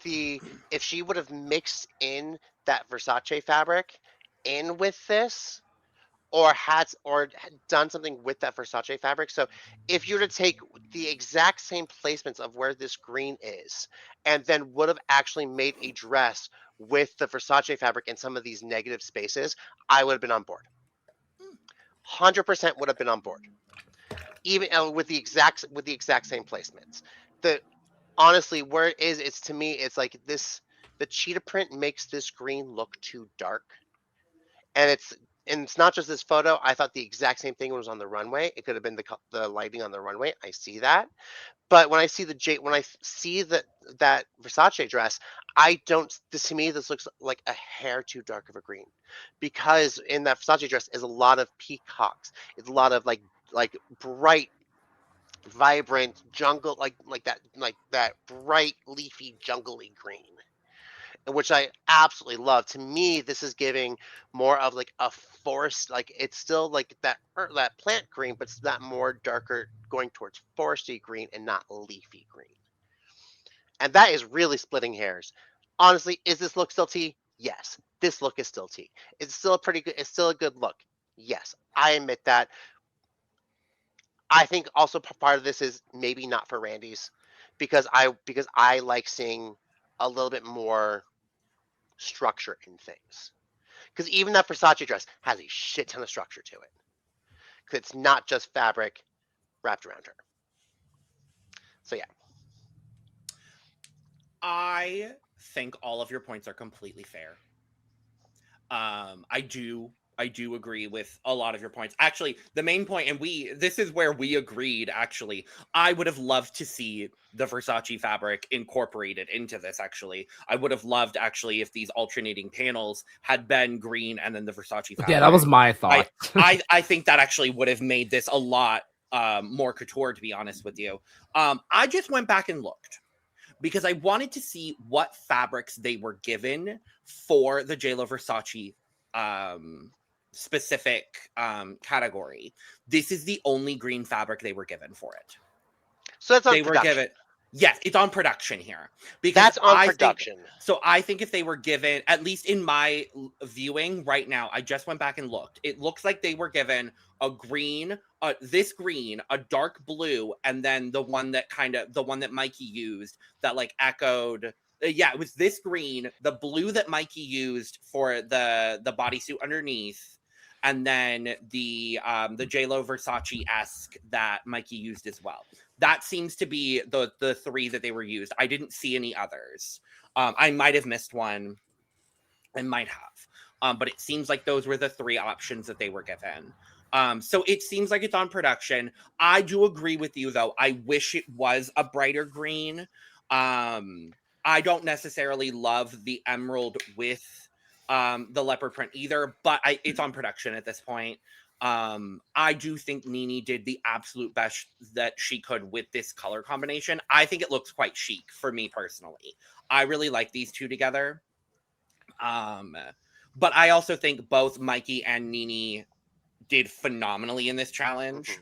if she would have mixed in that Versace fabric in with this, or done something with that Versace fabric. So if you were to take the exact same placements of where this green is, and then would have actually made a dress with the Versace fabric in some of these negative spaces, I would have been on board. 100% would have been on board. Even with the exact same placements. Honestly, where it is, it's, to me, it's like this, the cheetah print makes this green look too dark. And it's not just this photo. I thought the exact same thing was on the runway. It could have been the lighting on the runway. I see that. But when I see that Versace dress, to me, this looks like a hair too dark of a green, because in that Versace dress is a lot of peacocks. It's a lot of like bright, vibrant jungle, like that bright leafy jungly green, which I absolutely love. To me, this is giving more of like a forest, like it's still like that plant green, but it's that more darker, going towards foresty green and not leafy green. And that is really splitting hairs. Honestly, is this look still tea? Yes, this look is still tea. It's still it's still a good look. Yes, I admit that. I think also part of this is maybe not for Randy's, because I like seeing a little bit more structure in things. Because even that Versace dress has a shit ton of structure to it. Because it's not just fabric wrapped around her. So yeah. I think all of your points are completely fair. I do do agree with a lot of your points. Actually, the main point, and this is where we agreed, actually. I would have loved to see the Versace fabric incorporated into this, actually. I would have loved, actually, if these alternating panels had been green and then the Versace fabric. Yeah, that was my thought. I think that actually would have made this a lot more couture, to be honest with you. I just went back and looked because I wanted to see what fabrics they were given for the JLo Versace specific category. This is the only green fabric they were given for it. So that's on They production. were given. Yes, it's on production here. Because That's on production. So I think if they were given, at least in my viewing right now, I just went back and looked. It looks like they were given a green, this green, a dark blue, and then the one that Myki used that like echoed. Yeah, it was this green, the blue that Myki used for the bodysuit underneath, and then the JLo Versace-esque that Myki used as well. That seems to be the three that they were used. I didn't see any others. I might have missed one. I might have. But it seems like those were the three options that they were given. So it seems like it's on production. I do agree with you, though. I wish it was a brighter green. I don't necessarily love the emerald with the leopard print either, but it's on production at this point. I do think Nini did the absolute best that she could with this color combination. I think it looks quite chic for me personally. I really like these two together. But I also think both Myki and Nini did phenomenally in this challenge.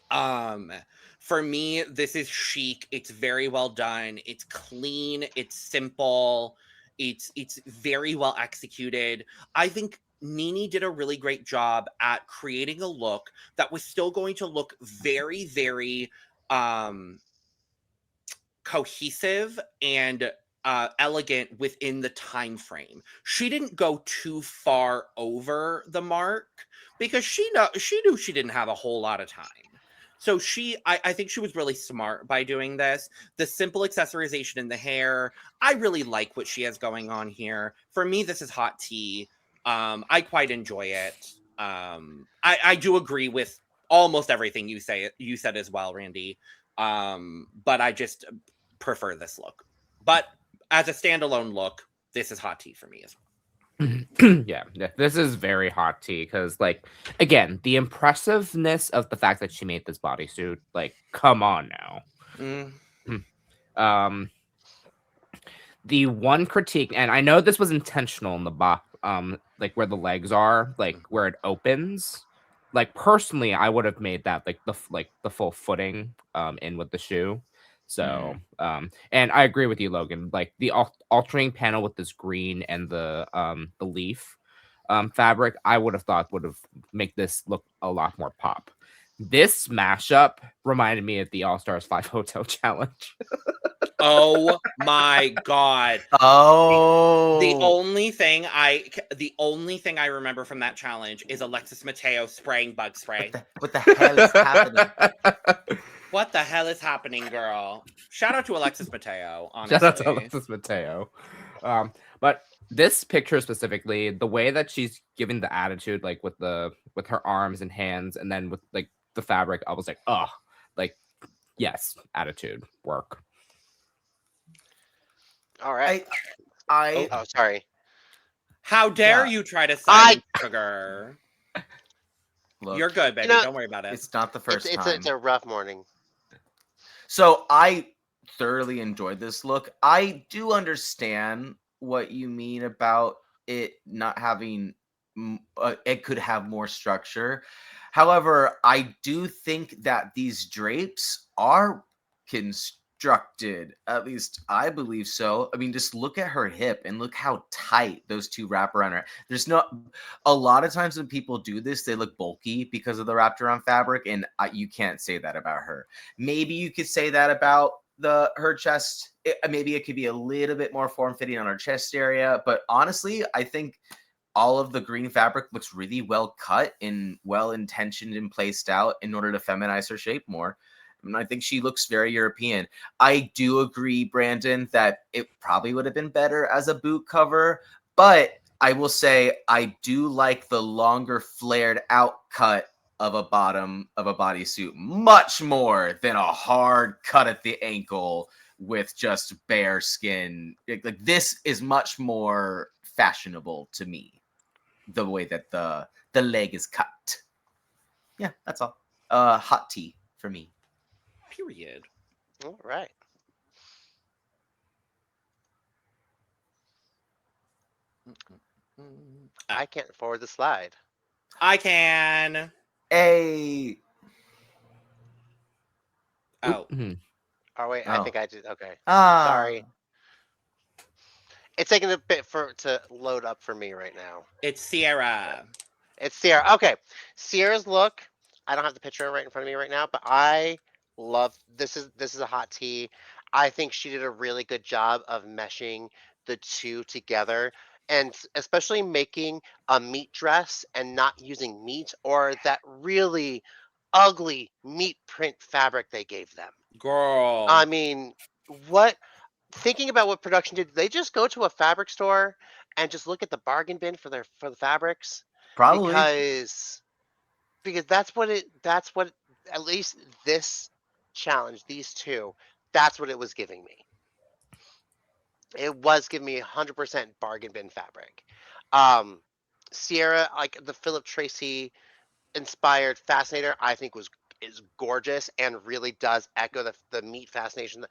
For me, this is chic. It's very well done. It's clean. It's simple. It's very well executed. I think Nini did a really great job at creating a look that was still going to look very, very cohesive and elegant within the time frame. She didn't go too far over the mark because she knew she didn't have a whole lot of time. So I think she was really smart by doing this. The simple accessorization in the hair, I really like what she has going on here. For me, this is hot tea. I quite enjoy it. I do agree with almost everything you said as well, Randy. But I just prefer this look. But as a standalone look, this is hot tea for me as well. Yeah, this is very hot tea because, like, again, the impressiveness of the fact that she made this bodysuit, like, come on now. The one critique, and I know this was intentional in the like where the legs are, like where it opens. Like personally, I would have made that like the full footing in with the shoe. So and I agree with you, Logan. Like the alternating panel with this green and the leaf fabric, I would have thought would have make this look a lot more pop. This mashup reminded me of the All Stars 5 Hotel Challenge. Oh my god! Oh, the only thing I remember from that challenge is Alexis Mateo spraying bug spray. What the hell is happening? What the hell is happening, girl? Shout out to Alexis Mateo. Honestly. Shout out to Alexis Mateo. But this picture specifically, the way that she's giving the attitude, like with her arms and hands, and then with like the fabric, I was like, oh, like yes, attitude work. All right. Oh, sorry. How dare you try to silence Sugar? Look, You're good, baby. Don't worry about it. It's not the first time. It's a rough morning. So I thoroughly enjoyed this look. I do understand what you mean about it not having, it could have more structure. However, I do think that these drapes are constructed. At least I believe so. I mean, just look at her hip and look how tight those two wrap around her. There's not a lot of times when people do this, they look bulky because of the wrapped around fabric, and you can't say that about her. Maybe you could say that about her chest. Maybe it could be a little bit more form fitting on her chest area, but honestly, I think all of the green fabric looks really well cut and well intentioned and placed out in order to feminize her shape more. And I think she looks very European. I do agree, Brandon, that it probably would have been better as a boot cover, but I will say I do like the longer flared out cut of a bottom of a bodysuit much more than a hard cut at the ankle with just bare skin. Like this is much more fashionable to me, the way that the leg is cut. Yeah, that's all. Hot tea for me. Period. All right. I can't forward the slide. I can. Hey. Oh, Oh wait, I Oh. think I did. Okay, Ah. sorry. It's taking a bit to load up for me right now. it's Ciara. It's Ciara. Okay, Ciara's look. I don't have the picture right in front of me right now, but I love this. Is a hot tea. I think she did a really good job of meshing the two together, and especially making a meat dress and not using meat or that really ugly meat print fabric they gave them. Girl. I mean, what? Thinking about what production did they just go to a fabric store and just look at the bargain bin for the fabrics? Probably. Because that's what at least this challenge, these two, that's what it was giving me. It was giving me 100% bargain bin fabric. Ciara, like the Philip Tracy inspired Fascinator, I think is gorgeous and really does echo the meat fascination.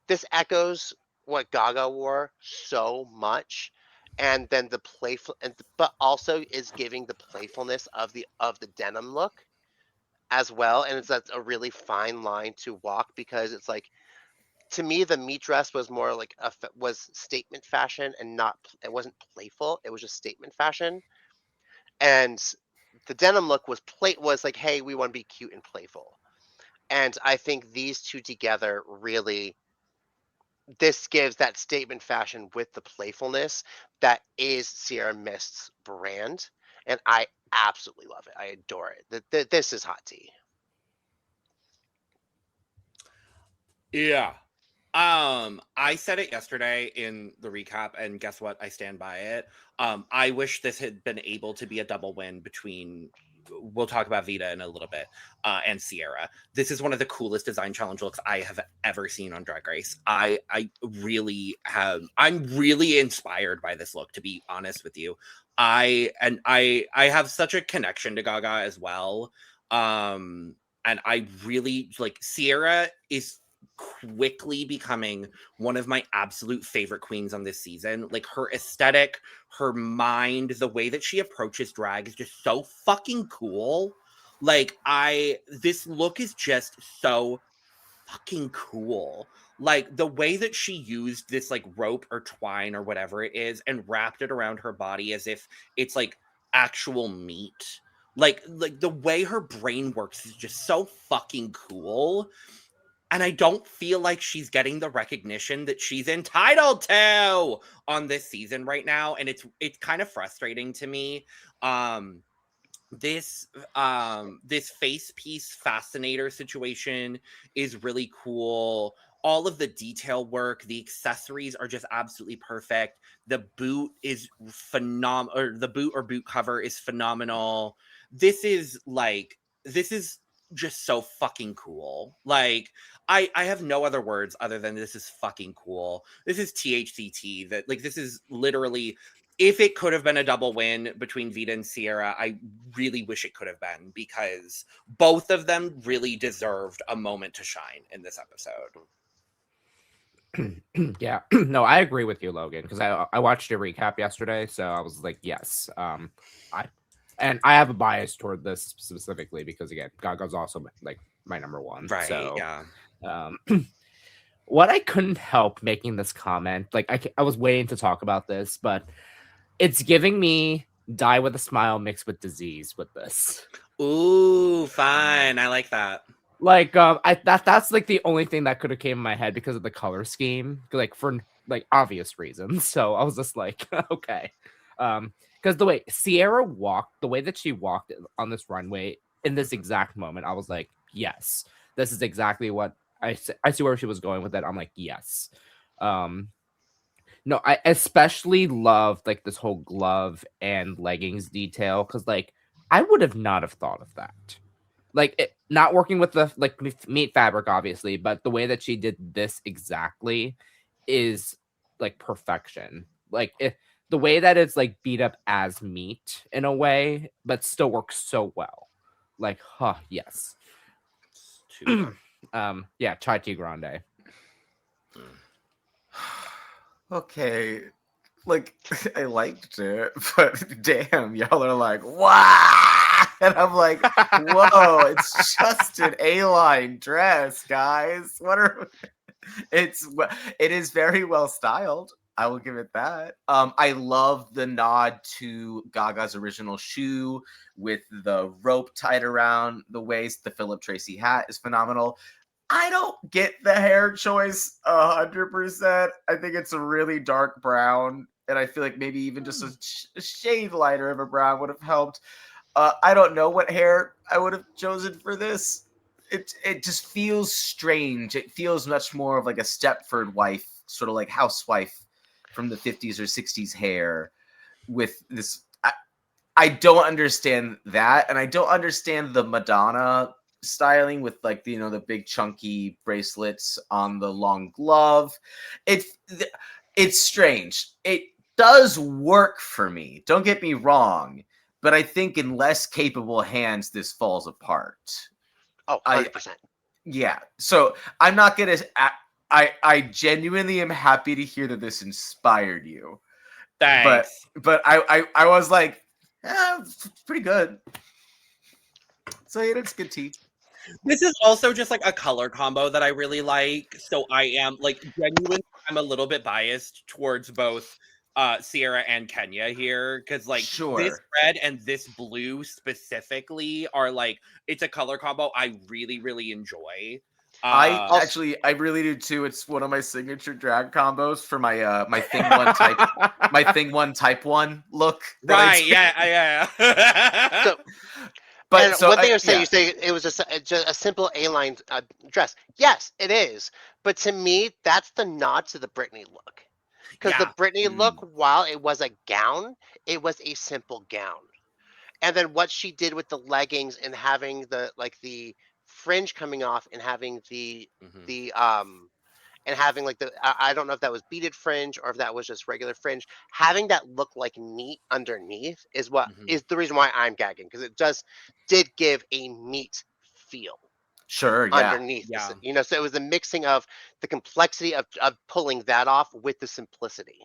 This echoes what Gaga wore so much, and then the playful, but also is giving the playfulness of the denim look as well, and that's a really fine line to walk because it's like, to me the meat dress was more like was statement fashion and not, it wasn't playful, it was just statement fashion, and the denim look was like, hey, we want to be cute and playful, and I think these two together really, this gives that statement fashion with the playfulness that is Ciara Myst's brand, and I absolutely love it. I adore it. This is hot tea. Yeah. I said it yesterday in the recap, and guess what? I stand by it. I wish this had been able to be a double win between, we'll talk about Vita in a little bit, and Ciara. This is one of the coolest design challenge looks I have ever seen on Drag Race. I'm really inspired by this look, to be honest with you. I have such a connection to Gaga as well. And I really like, Ciara is quickly becoming one of my absolute favorite queens on this season. Like, her aesthetic, her mind, the way that she approaches drag is just so fucking cool. Like, this look is just so fucking cool. Like, the way that she used this like rope or twine or whatever it is and wrapped it around her body as if it's like actual meat. Like the way her brain works is just so fucking cool. And I don't feel like she's getting the recognition that she's entitled to on this season right now, and it's kind of frustrating to me. This face piece fascinator situation is really cool. All of the detail work, the accessories are just absolutely perfect. The boot is phenomenal, or the boot or boot cover is phenomenal. This is just so fucking cool. Like, I have no other words other than this is fucking cool. This is THCT. That, like, this is literally, if it could have been a double win between Vita and Ciara, I really wish it could have been, because both of them really deserved a moment to shine in this episode. Yeah, no, I agree with you, Logan, because I watched your recap yesterday, so I was like, yes, I have a bias toward this specifically because, again, Gaga's also like my number one, Right? So, yeah. What I couldn't help making this comment, like I was waiting to talk about this, but it's giving me Die with a Smile mixed with Disease with this. Ooh, fine. I like that. Like, that's like the only thing that could have came in my head because of the color scheme, like for like obvious reasons. So I was just like, okay, because the way Ciara walked, the way that she walked on this runway in this exact moment, I was like, yes, this is exactly what I see where she was going with it. I'm like, yes. No, I especially love like this whole glove and leggings detail because like I would have not have thought of that. Like not working with the like meat fabric, obviously, but the way that she did this exactly is like perfection. Like the way that it's like beat up as meat in a way, but still works so well. Like, huh, yes. Too good. Yeah, chai tea grande. Okay, like I liked it, but damn, y'all are like, wow, and I'm like, whoa, it's just an A-line dress, guys. What are it is very well styled. I will give it that. I love the nod to Gaga's original shoe with the rope tied around the waist. The Philip Tracy hat is phenomenal. I don't get the hair choice 100%. I think it's a really dark brown, and I feel like maybe even just a shade lighter of a brown would have helped. I don't know what hair I would have chosen for this. It just feels strange. It feels much more of like a Stepford wife, sort of like housewife from the 50s or 60s hair with this. I don't understand that, and I don't understand the Madonna styling with like the big chunky bracelets on the long glove. It's strange. It does work for me. Don't get me wrong, but I think in less capable hands this falls apart. Oh, 100%. Yeah. So I'm not gonna. I genuinely am happy to hear that this inspired you. Thanks. But I was like, it's pretty good. So it's good tea. This is also just like a color combo that I really like. So I am like genuinely, I'm a little bit biased towards both Ciara and Kenya here because like this red and this blue specifically are like it's a color combo I really really enjoy. I really do too. It's one of my signature drag combos for my my thing one type my thing one type one look. Right? Yeah. So, but one thing I was saying, you say it was a simple A-line dress. Yes, it is. But to me, that's the nod to the Britney look. Because the Britney look, while it was a gown, it was a simple gown. And then what she did with the leggings and having the fringe coming off and having the and having like I don't know if that was beaded fringe or if that was just regular fringe. Having that look like meat underneath is what is the reason why I'm gagging, because it just did give a meat feel. Sure, yeah. Underneath, so it was a mixing of the complexity of pulling that off with the simplicity.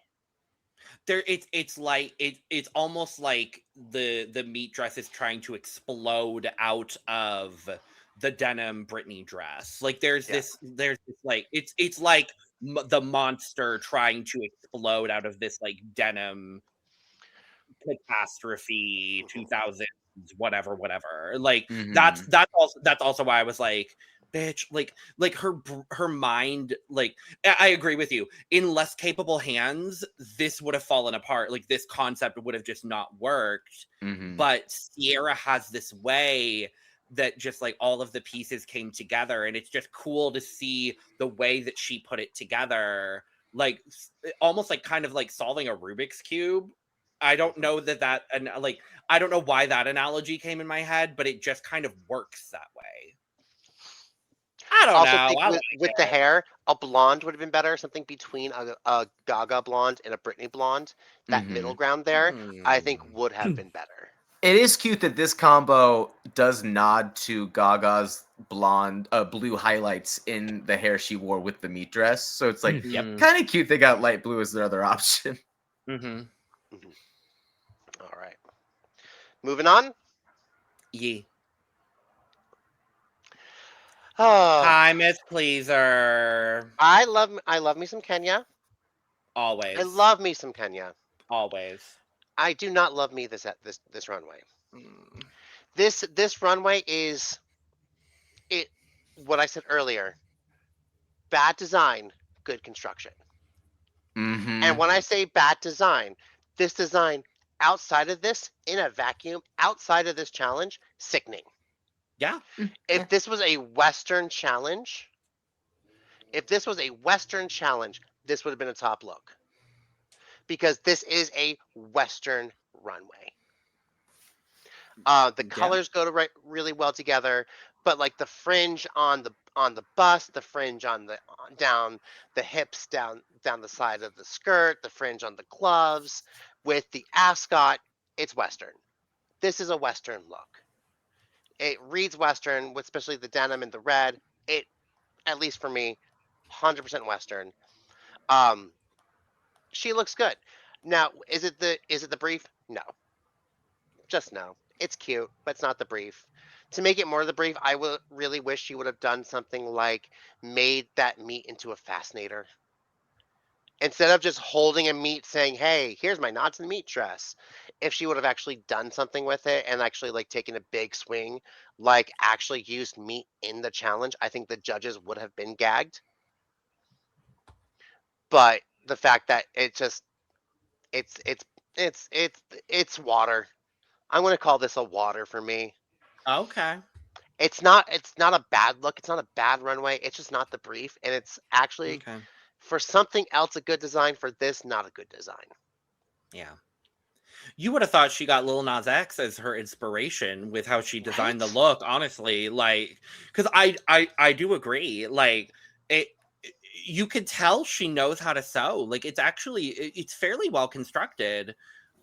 It's almost like the meat dress is trying to explode out of the denim Britney dress. Like there's this like it's like the monster trying to explode out of this like denim catastrophe 2000s whatever like that's also why I was like, bitch, like her mind, like I agree with you, in less capable hands this would have fallen apart. Like this concept would have just not worked. But Ciara has this way that just like all of the pieces came together, and it's just cool to see the way that she put it together, like almost like kind of like solving a Rubik's Cube. I don't know and like I don't know why that analogy came in my head, but it just kind of works that way. I don't know. Think with the hair, a blonde would have been better. Something between a Gaga blonde and a Britney blonde. That middle ground there, I think, would have been better. It is cute that this combo does nod to Gaga's blonde, blue highlights in the hair she wore with the meat dress. So it's like kind of cute they got light blue as their other option. All right. Moving on. Hi, Miss Pleaser. I love me some Kenya. Always. I love me some Kenya. Always. I do not love me this runway. This runway is what I said earlier. Bad design, good construction. And when I say bad design, this design outside of this, in a vacuum, outside of this challenge, sickening. Yeah. If this was a Western challenge, this would have been a top look. because this is a Western runway. The colors go to really well together, but like the fringe on the bust, the fringe on the down the hips, down the side of the skirt, the fringe on the gloves, with the ascot, it's Western. This is a Western look. It reads Western, with especially the denim and the red. It, at least for me, 100% Western. She looks good. Now, is it the brief? No. Just no. It's cute, but it's not the brief. To make it more the brief, I would really wish she would have done something like made that meat into a fascinator. Instead of just holding a meat saying, hey, here's my knots and meat dress. If she would have actually done something with it and actually like taken a big swing, like actually used meat in the challenge, I think the judges would have been gagged. But the fact that it's water. I'm going to call this a water for me. Okay. It's not a bad look. It's not a bad runway. It's just not the brief. And it's actually, Okay. for something else, a good design. For this, not a good design. Yeah. You would have thought she got Lil Nas X as her inspiration with how she designed the look, honestly. Like, because I do agree. Like, you could tell she knows how to sew. Like, it's fairly well constructed.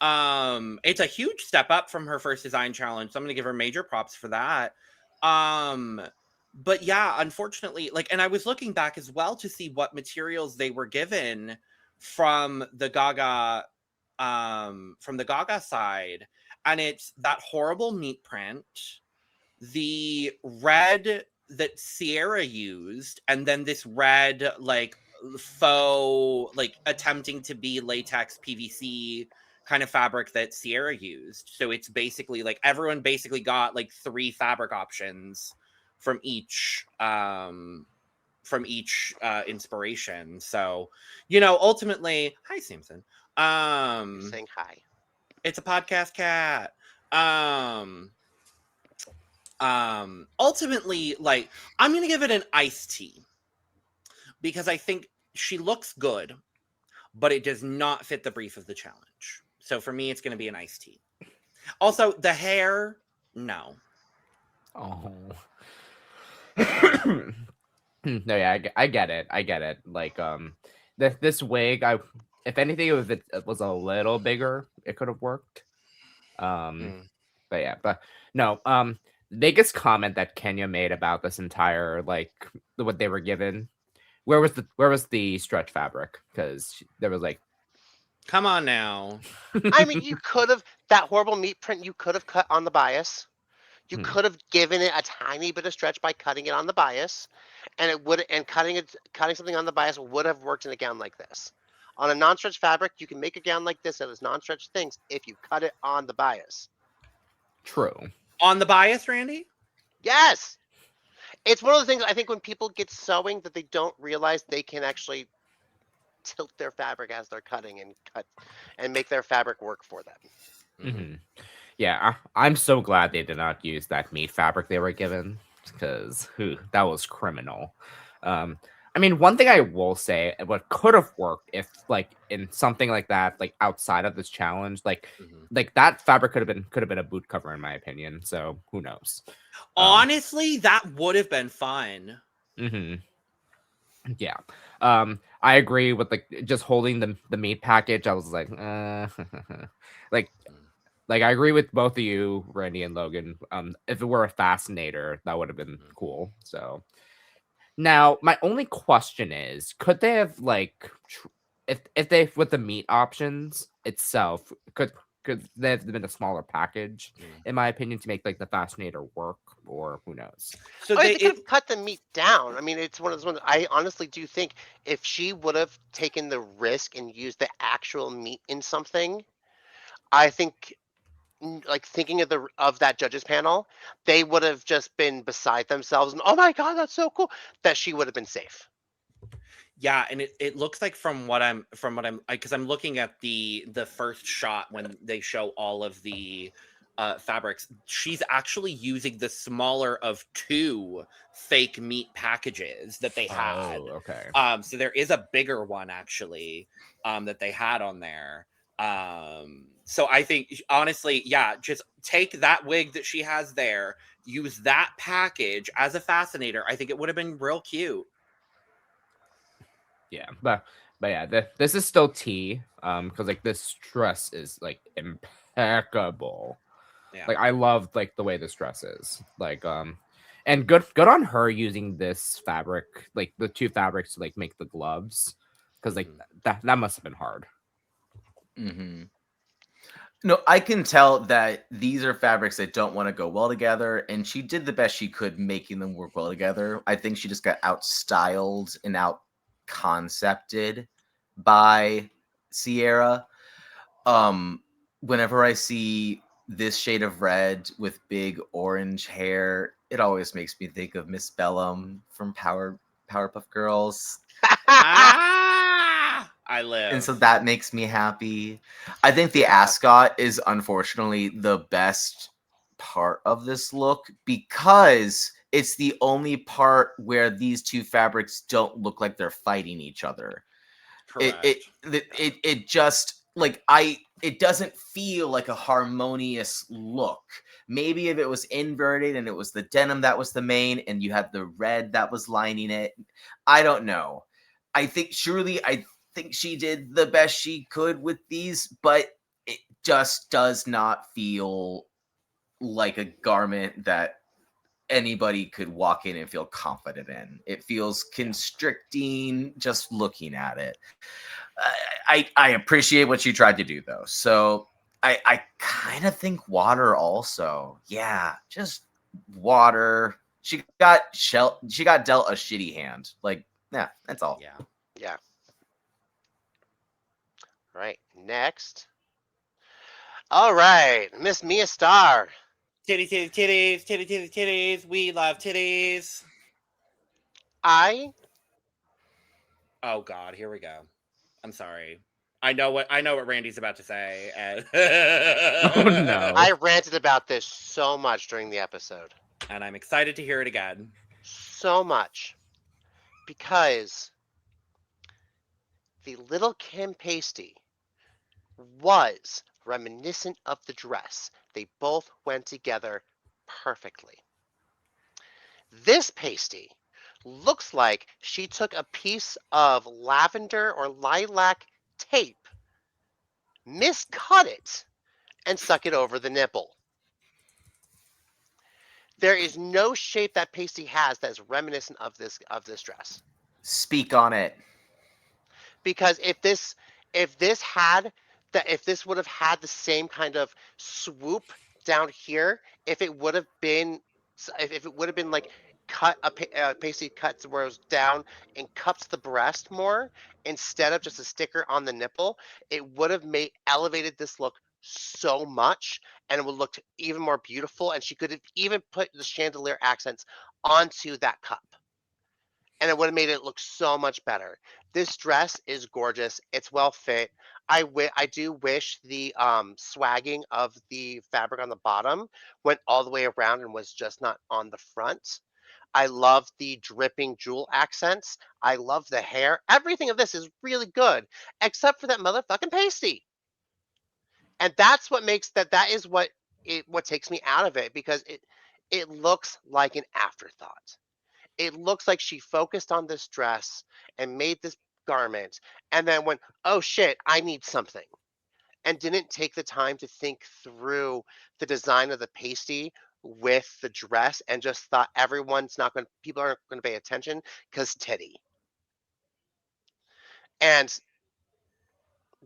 It's a huge step up from her first design challenge, so I'm gonna give her major props for that. But yeah, unfortunately, like, and I was looking back as well to see what materials they were given from the Gaga side, and it's that horrible meat print, the red that Ciara used, and then this red like faux, like attempting to be latex PVC kind of fabric that Ciara used. So it's basically like everyone basically got like 3 fabric options from each inspiration. So, ultimately, hi Samson. Saying hi. It's a podcast cat. Ultimately, like, I'm gonna give it an iced tea because I think she looks good, but it does not fit the brief of the challenge. So for me, it's gonna be an iced tea. Also, the hair, no. Oh. No, yeah, I get it. I get it. Like, this wig, if anything, if it was a little bigger, it could have worked. But yeah, but no. The biggest comment that Kenya made about this entire, like, what they were given, where was the stretch fabric? Because there was like, Come on now. I mean, you could have, that horrible meat print, you could have cut on the bias. You could have given it a tiny bit of stretch by cutting it on the bias, and cutting something on the bias would have worked in a gown like this. On a non-stretch fabric, you can make a gown like this that has non-stretch things if you cut it on the bias. true. On the bias, Randy? Yes! It's one of the things I think when people get sewing that they don't realize they can actually tilt their fabric as they're cutting and cut and make their fabric work for them. Mm-hmm. Yeah, I'm so glad they did not use that meat fabric they were given, because that was criminal. I mean, one thing I will say, what could have worked if, like, in something like that, like outside of this challenge, like that fabric could have been a boot cover, in my opinion. So who knows? Honestly, that would have been fun. Yeah. I agree with, like, just holding the meat package. I was like, like I agree with both of you, Randy and Logan. If it were a fascinator, that would have been cool. So now my only question is, could they have, like, if they, with the meat options itself, could they have been a smaller package, in my opinion, to make, like, the fascinator work, or who knows? So they could have cut the meat down. I mean, it's one of those ones. I honestly do think if she would have taken the risk and used the actual meat in something, I think, like, thinking of that judges panel, they would have just been beside themselves and, oh my god, that's so cool, that she would have been safe. Yeah, and it looks like from what I'm because I'm looking at the first shot when they show all of the fabrics, she's actually using the smaller of 2 fake meat packages that they had. Oh, okay. So there is a bigger one actually that they had on there. So I think honestly, yeah, just take that wig that she has there, use that package as a fascinator. I think it would have been real cute. Yeah, but yeah, this is still tea. Because like this dress is like impeccable. Yeah. Like I love like the way this dress is. Like and good on her using this fabric, like the 2 fabrics to like make the gloves. Because like that must have been hard. Mm-hmm. No, I can tell that these are fabrics that don't want to go well together, and she did the best she could making them work well together. I think she just got out-styled and out-concepted by Ciara. Whenever I see this shade of red with big orange hair, it always makes me think of Miss Bellum from Powerpuff Girls. I live. And so that makes me happy. I think the ascot is unfortunately the best part of this look because it's the only part where these 2 fabrics don't look like they're fighting each other. Correct. It just like it doesn't feel like a harmonious look. Maybe if it was inverted and it was the denim that was the main and you had the red that was lining it. I don't know. I think she did the best she could with these, but it just does not feel like a garment that anybody could walk in and feel confident in. It feels constricting just looking at it. I appreciate what she tried to do though. So I kind of think water also. Yeah, just water. She got dealt a shitty hand. Like, yeah, that's all. Yeah. Yeah. Right. Next. All right, Miss Mia Starr. Titties, titties, titties, titties, titties, titties. We love titties. Oh God, here we go. I'm sorry. I know what Randy's about to say. Oh no. I ranted about this so much during the episode. And I'm excited to hear it again. So much. Because the little Kim pasty was reminiscent of the dress. They both went together perfectly. This pasty looks like she took a piece of lavender or lilac tape, miscut it, and stuck it over the nipple. There is no shape that pasty has that is reminiscent of this dress. Speak on it. Because if this would have had the same kind of swoop down here, if it would have been like cut a pasty cut where it was down and cups the breast more instead of just a sticker on the nipple, it would have elevated this look so much and it would look even more beautiful, and she could have even put the chandelier accents onto that cup and it would have made it look so much better. This dress is gorgeous. It's well fit. I do wish the swagging of the fabric on the bottom went all the way around and was just not on the front. I love the dripping jewel accents. I love the hair. Everything of this is really good, except for that motherfucking pasty. And that's what makes that is what takes me out of it, because it looks like an afterthought. It looks like she focused on this dress and made this garment and then went, oh shit, I need something. And didn't take the time to think through the design of the pasty with the dress and just thought people aren't going to pay attention because titty. And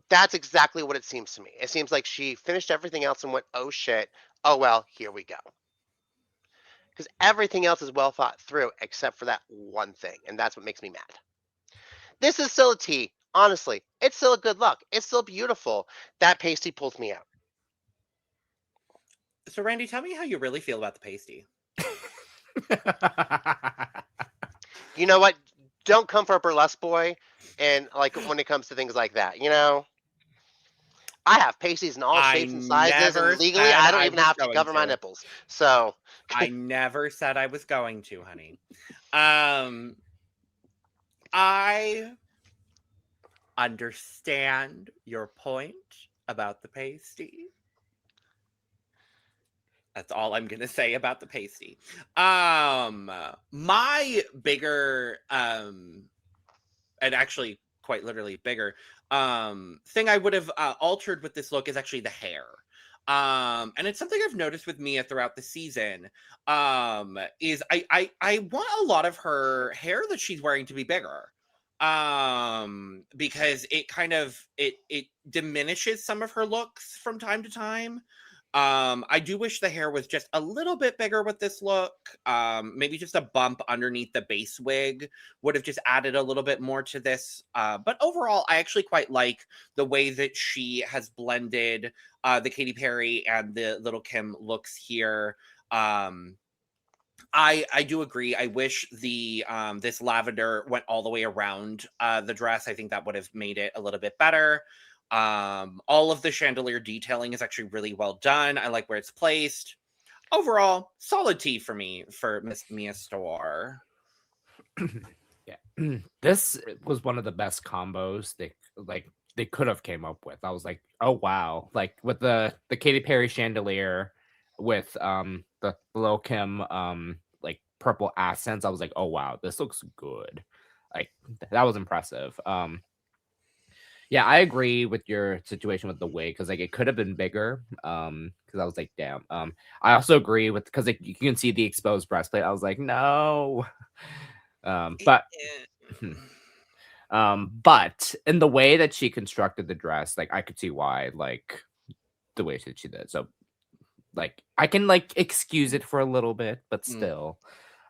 that's exactly what it seems to me. It seems like she finished everything else and went, oh shit, oh well, here we go. Because everything else is well thought through except for that one thing, and that's what makes me mad. This is still a tea. Honestly, it's still a good look. It's still beautiful. That pasty pulls me out. So Randy, tell me how you really feel about the pasty. You know what? Don't come for a burlesque boy, and like when it comes to things like that, you know. I have pasties in all I shapes and sizes, never and legally, said I don't I even was have to going cover my to. nipples. So, I never said I was going to, honey. I understand your point about the pasty. That's all I'm gonna say about the pasty. My bigger, and actually quite literally bigger, thing I would have altered with this look is actually the hair. And it's something I've noticed with Mia throughout the season. Is I want a lot of her hair that she's wearing to be bigger. Because it kind of it diminishes some of her looks from time to time. I do wish the hair was just a little bit bigger with this look. Maybe just a bump underneath the base wig would have just added a little bit more to this. But overall, I actually quite like the way that she has blended the Katy Perry and the Little Kim looks here. I do agree. I wish the this lavender went all the way around the dress. I think that would have made it a little bit better. All of the chandelier detailing is actually really well done. I like where it's placed. Overall, solid T for me for Miss Mia Starr. Yeah. This was one of the best combos they could have came up with. I was like, oh wow. Like with the Katy Perry chandelier with the Lil Kim like purple accents, I was like, oh wow, this looks good. Like that was impressive. Yeah, I agree with your situation with the wig because like it could have been bigger. Because I was like, damn. I also agree with because like you can see the exposed breastplate. I was like, no. But but in the way that she constructed the dress, like I could see why, like the way that she did. So like I can like excuse it for a little bit, but still.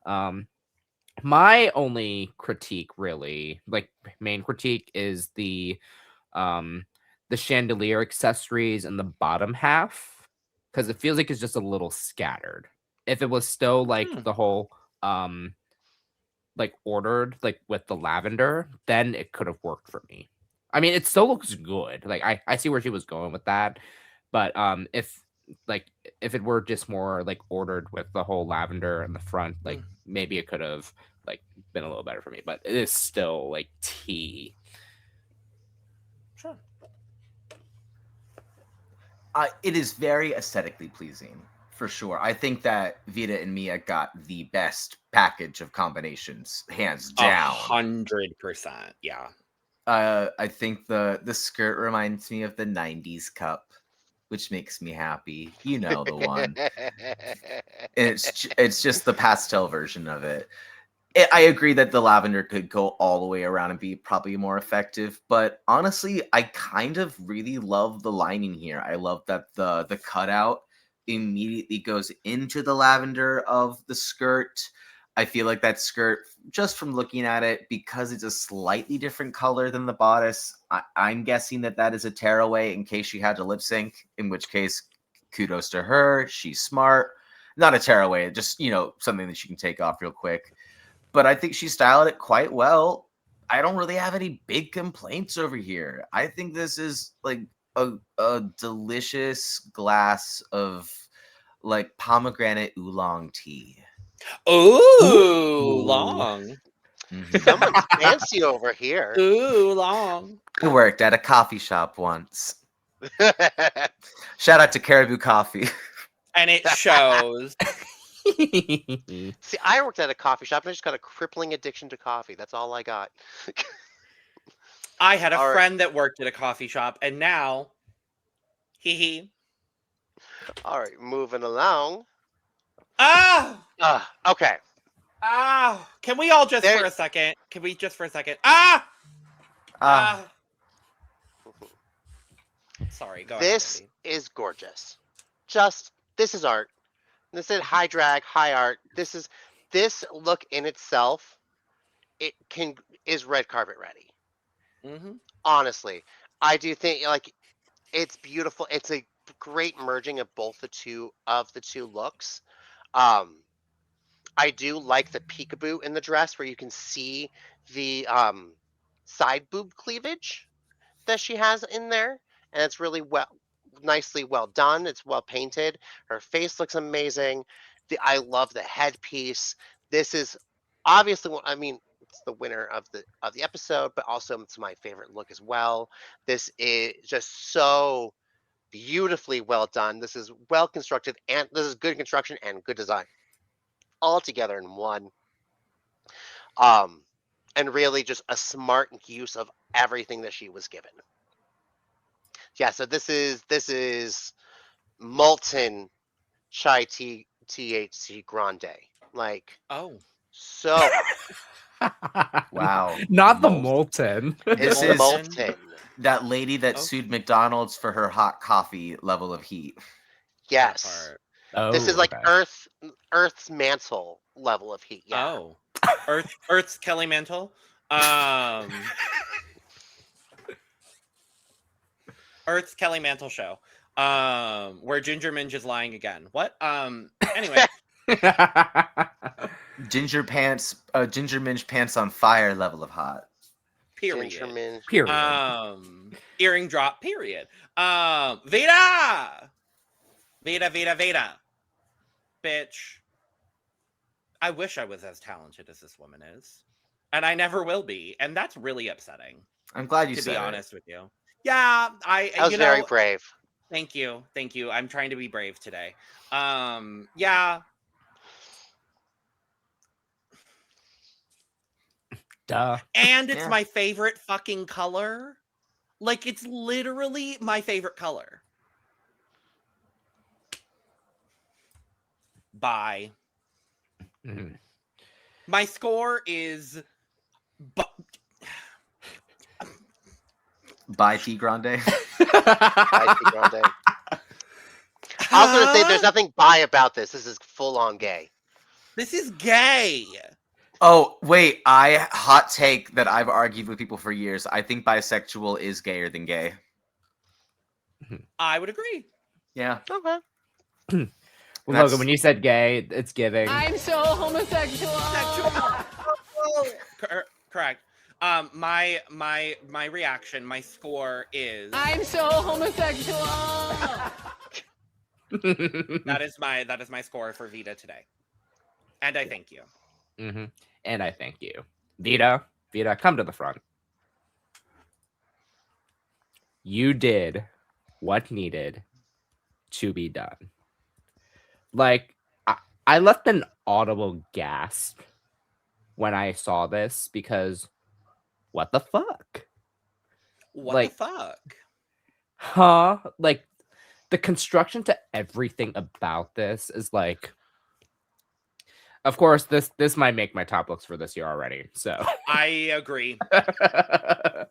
My only critique really, like main critique is the chandelier accessories in the bottom half because it feels like it's just a little scattered. If it was still like the whole like ordered like with the lavender, then it could have worked for me. I mean, it still looks good. Like I see where she was going with that, but if it were just more like ordered with the whole lavender in the front, like maybe it could have like been a little better for me. But it is still like tea. Sure. It is very aesthetically pleasing, for sure. I think that Vita and Mia got the best package of combinations, hands down. 100%, yeah. I think the skirt reminds me of the '90s cup, which makes me happy. You know the one. It's just the pastel version of it. I agree that the lavender could go all the way around and be probably more effective, but honestly, I kind of really love the lining here. I love that the cutout immediately goes into the lavender of the skirt. I feel like that skirt, just from looking at it, because it's a slightly different color than the bodice, I'm guessing that is a tearaway in case she had to lip sync, in which case, kudos to her. She's smart. Not a tearaway, just, something that she can take off real quick. But I think she styled it quite well. I don't really have any big complaints over here. I think this is like a delicious glass of like pomegranate oolong tea. Ooh, long. Someone's fancy over here. Ooh, long. I worked at a coffee shop once. Shout out to Caribou Coffee. And it shows. See, I worked at a coffee shop and I just got a crippling addiction to coffee. That's all I got. I had a All right. friend that worked at a coffee shop, and now, hee. All right, moving along. Ah! Okay. Ah! Can we all just for a second? Can we just for a second? Sorry, go ahead. This is gorgeous. This is art. This is high drag, high art. This look in itself. Is red carpet ready. Mm-hmm. Honestly, I do think like it's beautiful. It's a great merging of both the two looks. I do like the peekaboo in the dress where you can see the side boob cleavage that she has in there, and it's really nicely well done. It's well painted. Her face looks amazing. I love the headpiece. This is obviously I mean, it's the winner of the episode, but also it's my favorite look as well. This is just so beautifully well done. This is well constructed, and this is good construction and good design all together in one. And really just a smart use of everything that she was given. Yeah, so this is molten chai tea THC grande. Like, Oh, so Wow. Not the Molten. molten. This is molten. that lady that Oh. sued McDonald's for her hot coffee level of heat. that Yes. part. Oh, This is like okay. Earth's mantle level of heat. Yeah. Oh, Earth's Kelly Mantle. Earth's Kelly Mantle show. Where Ginger Minge is lying again. What? Anyway. Ginger minge pants on fire level of hot. Period. Ginger minge. Period. Earring drop. Period. Vita. Vita. Bitch. I wish I was as talented as this woman is, and I never will be, and that's really upsetting. I'm glad you To said be it. honest with you. Yeah, That was very brave. Thank you. I'm trying to be brave today. Yeah. Duh. And it's Yeah. my favorite fucking color. Like, it's literally my favorite color. Bye. Mhm. My score is Bye, Tea Grande. I was going to say there's nothing bi about this. This is full on gay. This is gay. Oh, wait. Hot take that I've argued with people for years. I think bisexual is gayer than gay. I would agree. Yeah. Okay. Well, That's- Logan, when you said gay, it's giving. I'm so homosexual. Correct. My reaction, my score is I'm so homosexual. that is my score for Vita today. And I thank you. Mm-hmm. And I thank you. Vita, come to the front. You did what needed to be done. Like, I left an audible gasp when I saw this because what the fuck? What Like- the fuck? Huh? Like, the construction to everything about this is like, of course, this might make my top looks for this year already. So I agree.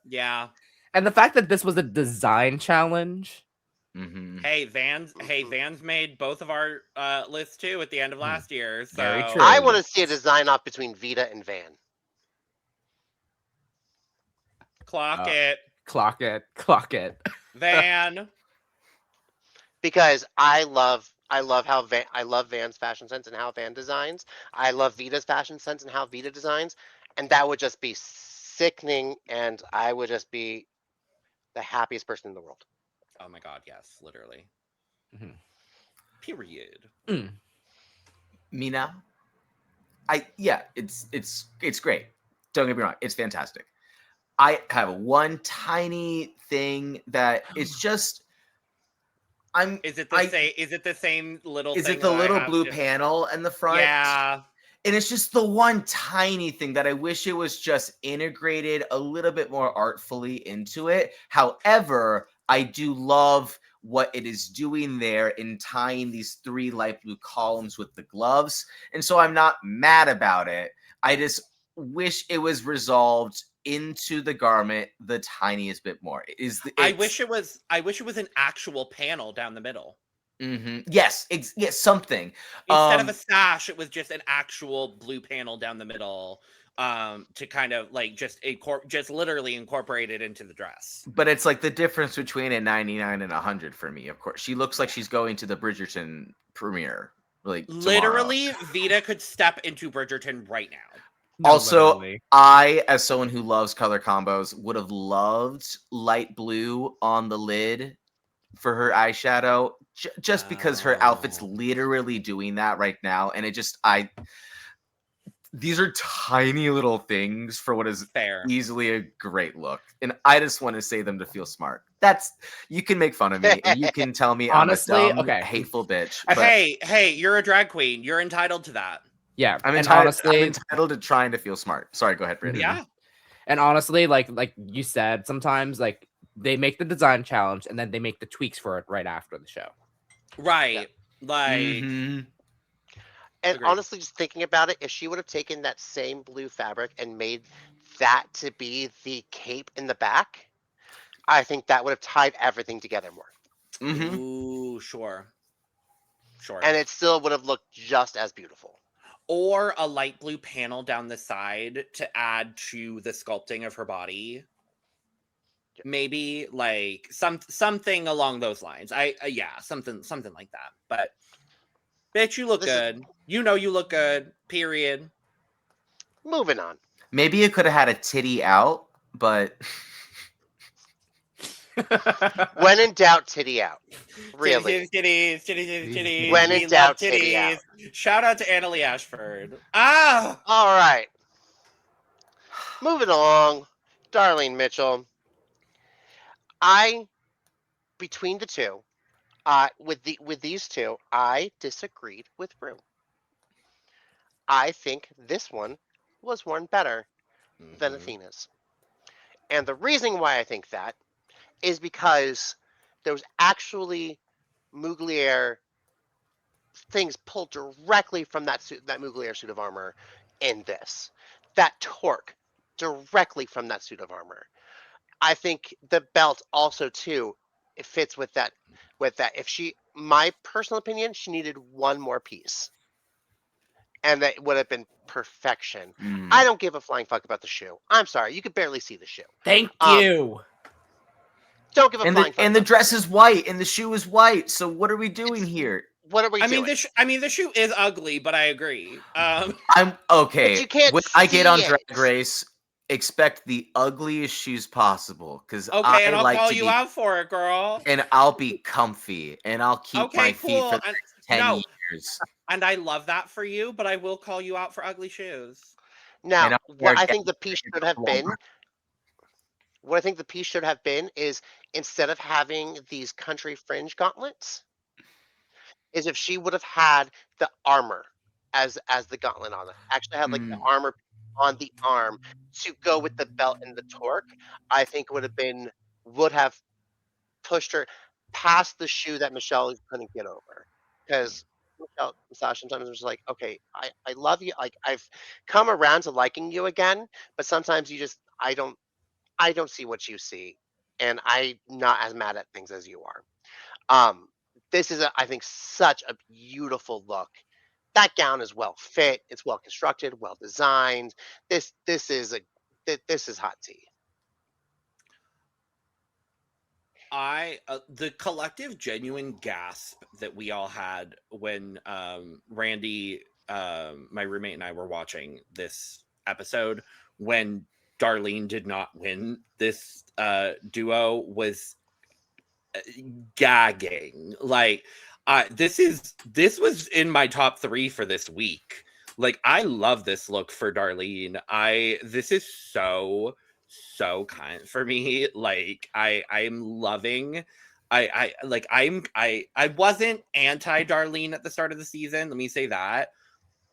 Yeah. and the fact that this was a design challenge. Mm-hmm. Hey, Vans made both of our lists too at the end of last year. So Very true. I want to see a design off between Vita and Van. Clock it. Van. Because I love Van's fashion sense and how Van designs. I love Vita's fashion sense and how Vita designs, and that would just be sickening, and I would just be the happiest person in the world. Oh my god, yes, literally. Mhm. Period. Me now? It's great. Don't get me wrong, it's fantastic. I have one tiny thing that it's just Is it the same little Is thing it the that I little have blue just- panel in the front? Yeah. And it's just the one tiny thing that I wish it was just integrated a little bit more artfully into it. However, I do love what it is doing there in tying these 3 light blue columns with the gloves. And so I'm not mad about it. I just wish it was resolved into the garment the tiniest bit more. I wish it was an actual panel down the middle. Yes, yes, something. Instead of a sash, it was just an actual blue panel down the middle to kind of like just literally incorporate it into the dress. But it's like the difference between a 99 and 100 for me, of course. She looks like she's going to the Bridgerton premiere. Like tomorrow. Literally, Vita could step into Bridgerton right now. No, Also, literally. I, as someone who loves color combos, would have loved light blue on the lid for her eyeshadow, just because her outfit's Oh. literally doing that right now, and it just these are tiny little things for what is Fair. easily a great look, and I just want to say them to feel smart. You can make fun of me, and you can tell me Honestly, I'm a dumb, okay. hateful bitch. But Hey, you're a drag queen. You're entitled to that. Yeah, I'm and entitled. honestly, I'm entitled to trying to feel smart. Sorry, go ahead, Brandon. Yeah. and honestly, like you said, sometimes like they make the design challenge and then they make the tweaks for it right after the show. Right. Like, Mhm. And Agreed. honestly, just thinking about it, if she would have taken that same blue fabric and made that to be the cape in the back, I think that would have tied everything together more. Mhm. ooh, sure. And it still would have looked just as beautiful. Or a light blue panel down the side to add to the sculpting of her body. Yeah. Maybe like something along those lines. Yeah, something like that. But bitch, you look This is- good. You know you look good. Period. Moving on. Maybe it could have had a titty out, but When in doubt, titty out. Really. Titties. When We in doubt, love titty out. titties. Shout out to Annalie Ashford. Ah! All right. Moving along. Darlene Mitchell. Between the two, with these two, I disagreed with Rue. I think this one was worn better than Mhm. Athena's. And the reason why I think that is because there was actually Mugler things pulled directly from that Mugler suit of armor in this. That torque directly from that suit of armor. I think the belt also too, it fits with that. My personal opinion, she needed one more piece, and that would have been perfection. I don't give a flying fuck about the shoe. I'm sorry, you could barely see the shoe. Thank you. Don't give a flying fuck. and the about dress shoe. is white and the shoe is white. So what are we doing here? What are we I doing? mean, the shoe is ugly, but I agree. I'm okay. But you can't When I get on see Drag it. Race, expect the ugliest shoes possible, because Okay, and I I'll like call to you be, out for it, girl. and I'll be comfy, and I'll keep Okay, my feet cool. for the And, next 10 no, years. and I love that for you, but I will call you out for ugly shoes. Now, And I'll wear what I think the piece Gap should have been, Walmart. what I think the piece should have been is, instead of having these country fringe gauntlets, is if she would have had the armor as the gauntlet on it. Actually had like the armor on the arm to go with the belt and the torque. I think would have pushed her past the shoe that Michelle couldn't get over. Because Michelle and Sasha sometimes was like, okay, I love you. Like, I've come around to liking you again, but sometimes I don't see what you see. And I'm not as mad at things as you are. This is I think such a beautiful look. That gown is well fit. It's well constructed, well designed. This is hot tea. The collective genuine gasp that we all had when Randy, my roommate, and I were watching this episode when Darlene did not win this duo was gagging. Like, this was in my top 3 for this week. Like, I love this look for Darlene. This is so kind for me. Like, I'm loving. I wasn't anti Darlene at the start of the season. Let me say that.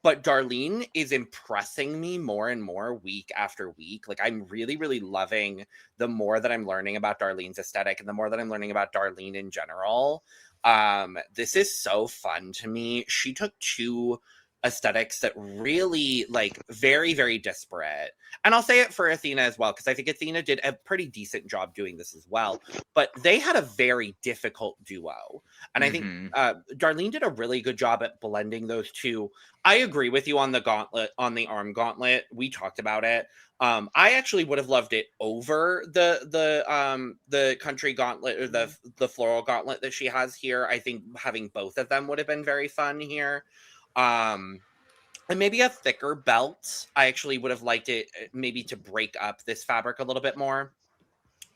But Darlene is impressing me more and more week after week. Like, I'm really, really loving the more that I'm learning about Darlene's aesthetic and the more that I'm learning about Darlene in general. This is so fun to me. She took 2 aesthetics that really, like, very, very disparate. And I'll say it for Athena as well, because I think Athena did a pretty decent job doing this as well. But they had a very difficult duo. And I think Darlene did a really good job at blending those two. I agree with you on the gauntlet, on the arm gauntlet. We talked about it. I actually would have loved it over the country gauntlet, or the floral gauntlet that she has here. I think having both of them would have been very fun here. And maybe a thicker belt. I actually would have liked it maybe to break up this fabric a little bit more.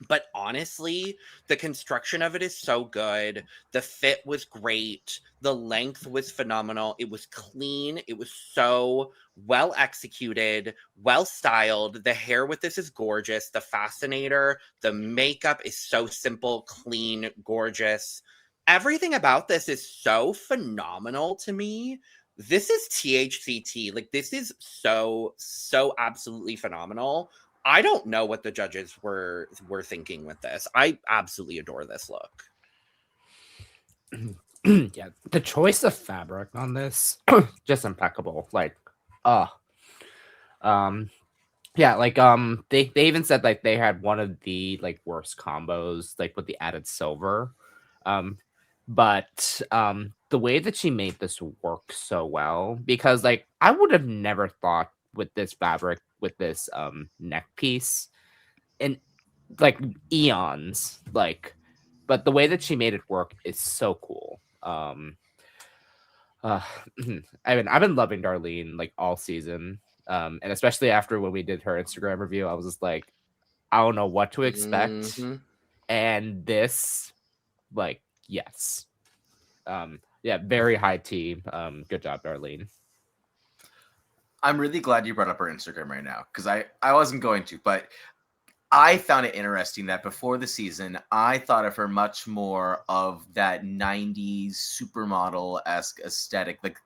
But honestly, the construction of it is so good. The fit was great. The length was phenomenal. It was clean. It was so well executed, well styled. The hair with this is gorgeous. The fascinator, the makeup is so simple, clean, gorgeous. Everything about this is so phenomenal to me. This is THCT. Like, this is so absolutely phenomenal. I don't know what the judges were thinking with this. I absolutely adore this look. Yeah, the choice of fabric on this just impeccable. Like, yeah, like they even said like they had one of the like worst combos like with the added silver. But the way that she made this work so well, because like I would have never thought with this fabric, with this neck piece in like eons, like, but the way that she made it work is so cool. I mean, I've been loving Darlene like all season, and especially after when we did her Instagram review, I was just like, I don't know what to expect. Mm-hmm. And this, like, yes, yeah, very high tea. Good job, Darlene. I'm really glad you brought up her Instagram right now, because I wasn't going to, but I found it interesting that before the season, I thought of her much more of that 90s supermodel-esque aesthetic, like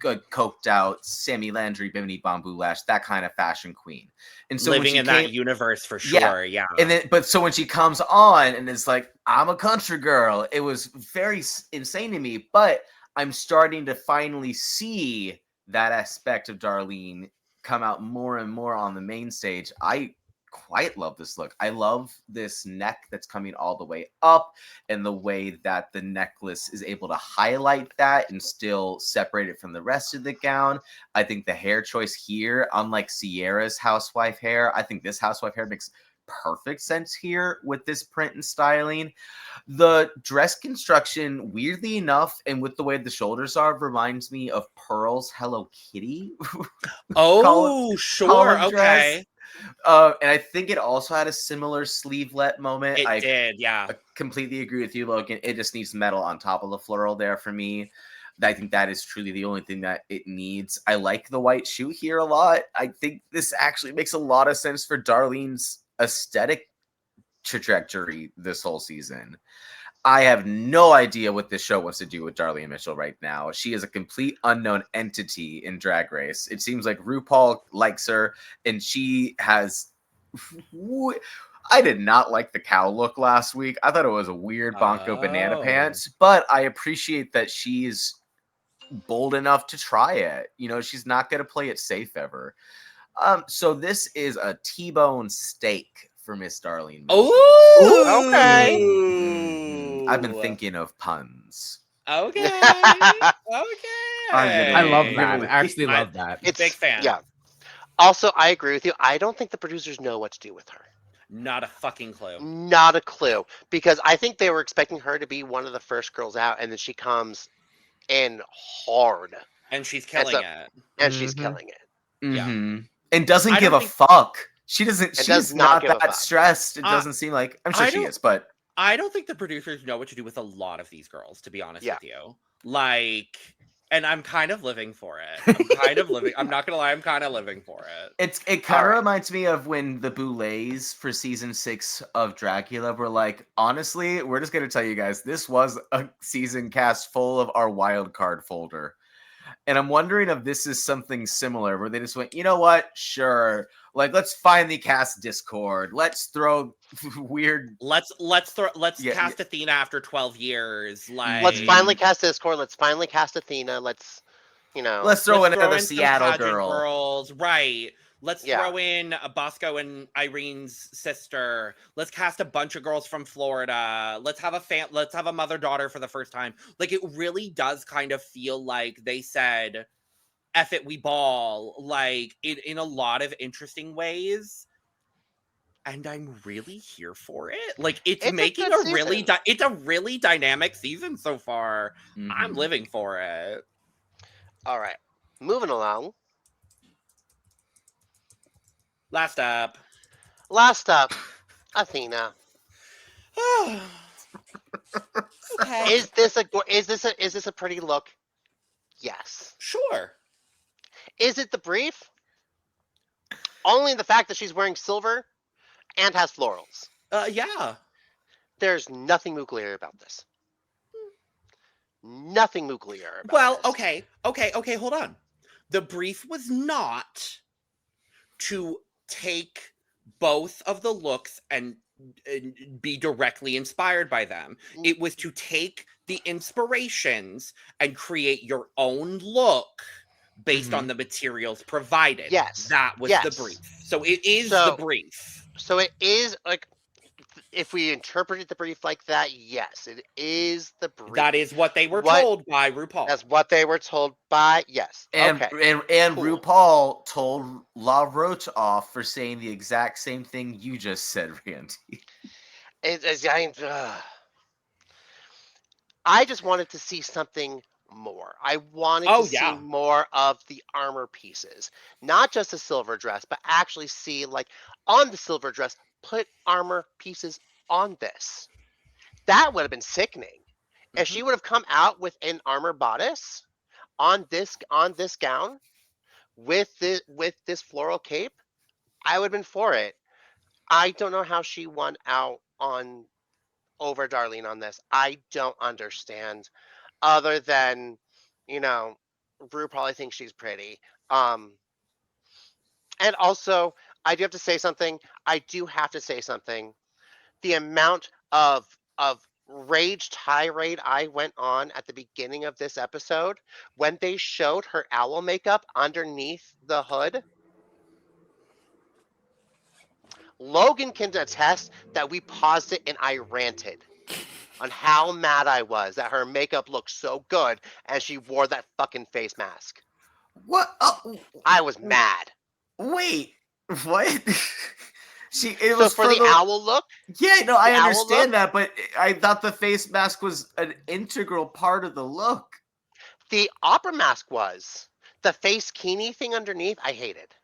coked out, Sammy Landry, Bimini Bamboo Lash, that kind of fashion queen. And so Living in that universe for sure, yeah. And then, but so when she comes on and is like, I'm a country girl, it was very insane to me, but I'm starting to finally see that aspect of Darlene come out more and more on the main stage. I quite love this look. I love this neck that's coming all the way up, and the way that the necklace is able to highlight that and still separate it from the rest of the gown. I think the hair choice here, unlike Ciara's housewife hair, I think this housewife hair makes perfect sense here with this print and styling. The dress construction, weirdly enough, and with the way the shoulders are, reminds me of Pearl's Hello Kitty. Oh, sure, okay. And I think it also had a similar sleevelet moment. It did, yeah. I completely agree with you, Logan. It just needs metal on top of the floral there for me. I think that is truly the only thing that it needs. I like the white shoe here a lot. I think this actually makes a lot of sense for Darlene's aesthetic trajectory this whole season. I have no idea what this show wants to do with Darlene Mitchell right now. She is a complete unknown entity in Drag Race. It seems like RuPaul likes her, and she has... I did not like the cow look last week. I thought it was a weird Bonko banana pants, but I appreciate that she's bold enough to try it. You know, she's not going to play it safe ever. So this is a T-bone steak for Miss Darlene Mitchell. Oh, okay. I've been thinking of puns. Okay. Okay. I love that. I actually love that. It's big fan. Yeah. Also, I agree with you. I don't think the producers know what to do with her. Not a fucking clue. Not a clue. Because I think they were expecting her to be one of the first girls out, and then she comes in hard. And she's killing it. And she's killing it. Mm-hmm. And doesn't give a fuck. She doesn't. She's not that stressed. It doesn't seem like. I'm sure she is, but I don't think the producers know what to do with a lot of these girls, to be honest with you. Like, and I'm kind of living for it. I'm not gonna lie, I'm kind of living for it. It kind of reminds me of when the Boulets for season 6 of Dracula were like, honestly, we're just gonna tell you guys, this was a season cast full of our wild card folder. And I'm wondering if this is something similar where they just went, you know what? Sure. Like, let's finally cast Discord. Let's throw weird. Let's cast Athena after 12 years. Like, let's finally cast Discord. Let's finally cast Athena. Let's throw in another Seattle girls. Right. Let's throw in Bosco and Irene's sister. Let's cast a bunch of girls from Florida. Let's have a mother-daughter for the first time. Like, it really does kind of feel like they said, F it, we ball. Like, in a lot of interesting ways. And I'm really here for it. Like, it's making it's a really dynamic season so far. Mm-hmm. I'm living for it. All right. Moving along. Last up. Last up, Athena. Okay. Is this a pretty look? Yes. Sure. Is it the brief? Only the fact that she's wearing silver and has florals. Yeah. There's nothing nuclear about this. Nothing nuclear about Well, this. okay, hold on. The brief was not to take both of the looks and be directly inspired by them. It was to take the inspirations and create your own look based on the materials provided. Yes. That was Yes. the brief. So it is the brief. So it is like, if we interpreted the brief like that, yes, it is the brief. That is what they were told by RuPaul. That's what they were told by, yes. And okay. and Cool. RuPaul told La Roche off for saying the exact same thing you just said, Randy. I just wanted to see something more. I wanted to see more of the armor pieces. Not just a silver dress, but actually see, like, on the silver dress, put armor pieces on this. That would have been sickening. If she would have come out with an armor bodice on this gown with this floral cape, I would have been for it. I don't know how she won out over Darlene on this. I don't understand. Other than, Rue probably thinks she's pretty. And also, I do have to say something. The amount of rage tirade I went on at the beginning of this episode when they showed her owl makeup underneath the hood. Logan can attest that we paused it and I ranted on how mad I was that her makeup looked so good and she wore that fucking face mask. What? I was mad. Wait, what? It So was for the owl look? Yeah, no, I owl understand that, but I thought the face mask was an integral part of the look. The opera mask was. The face kini thing underneath, I hated.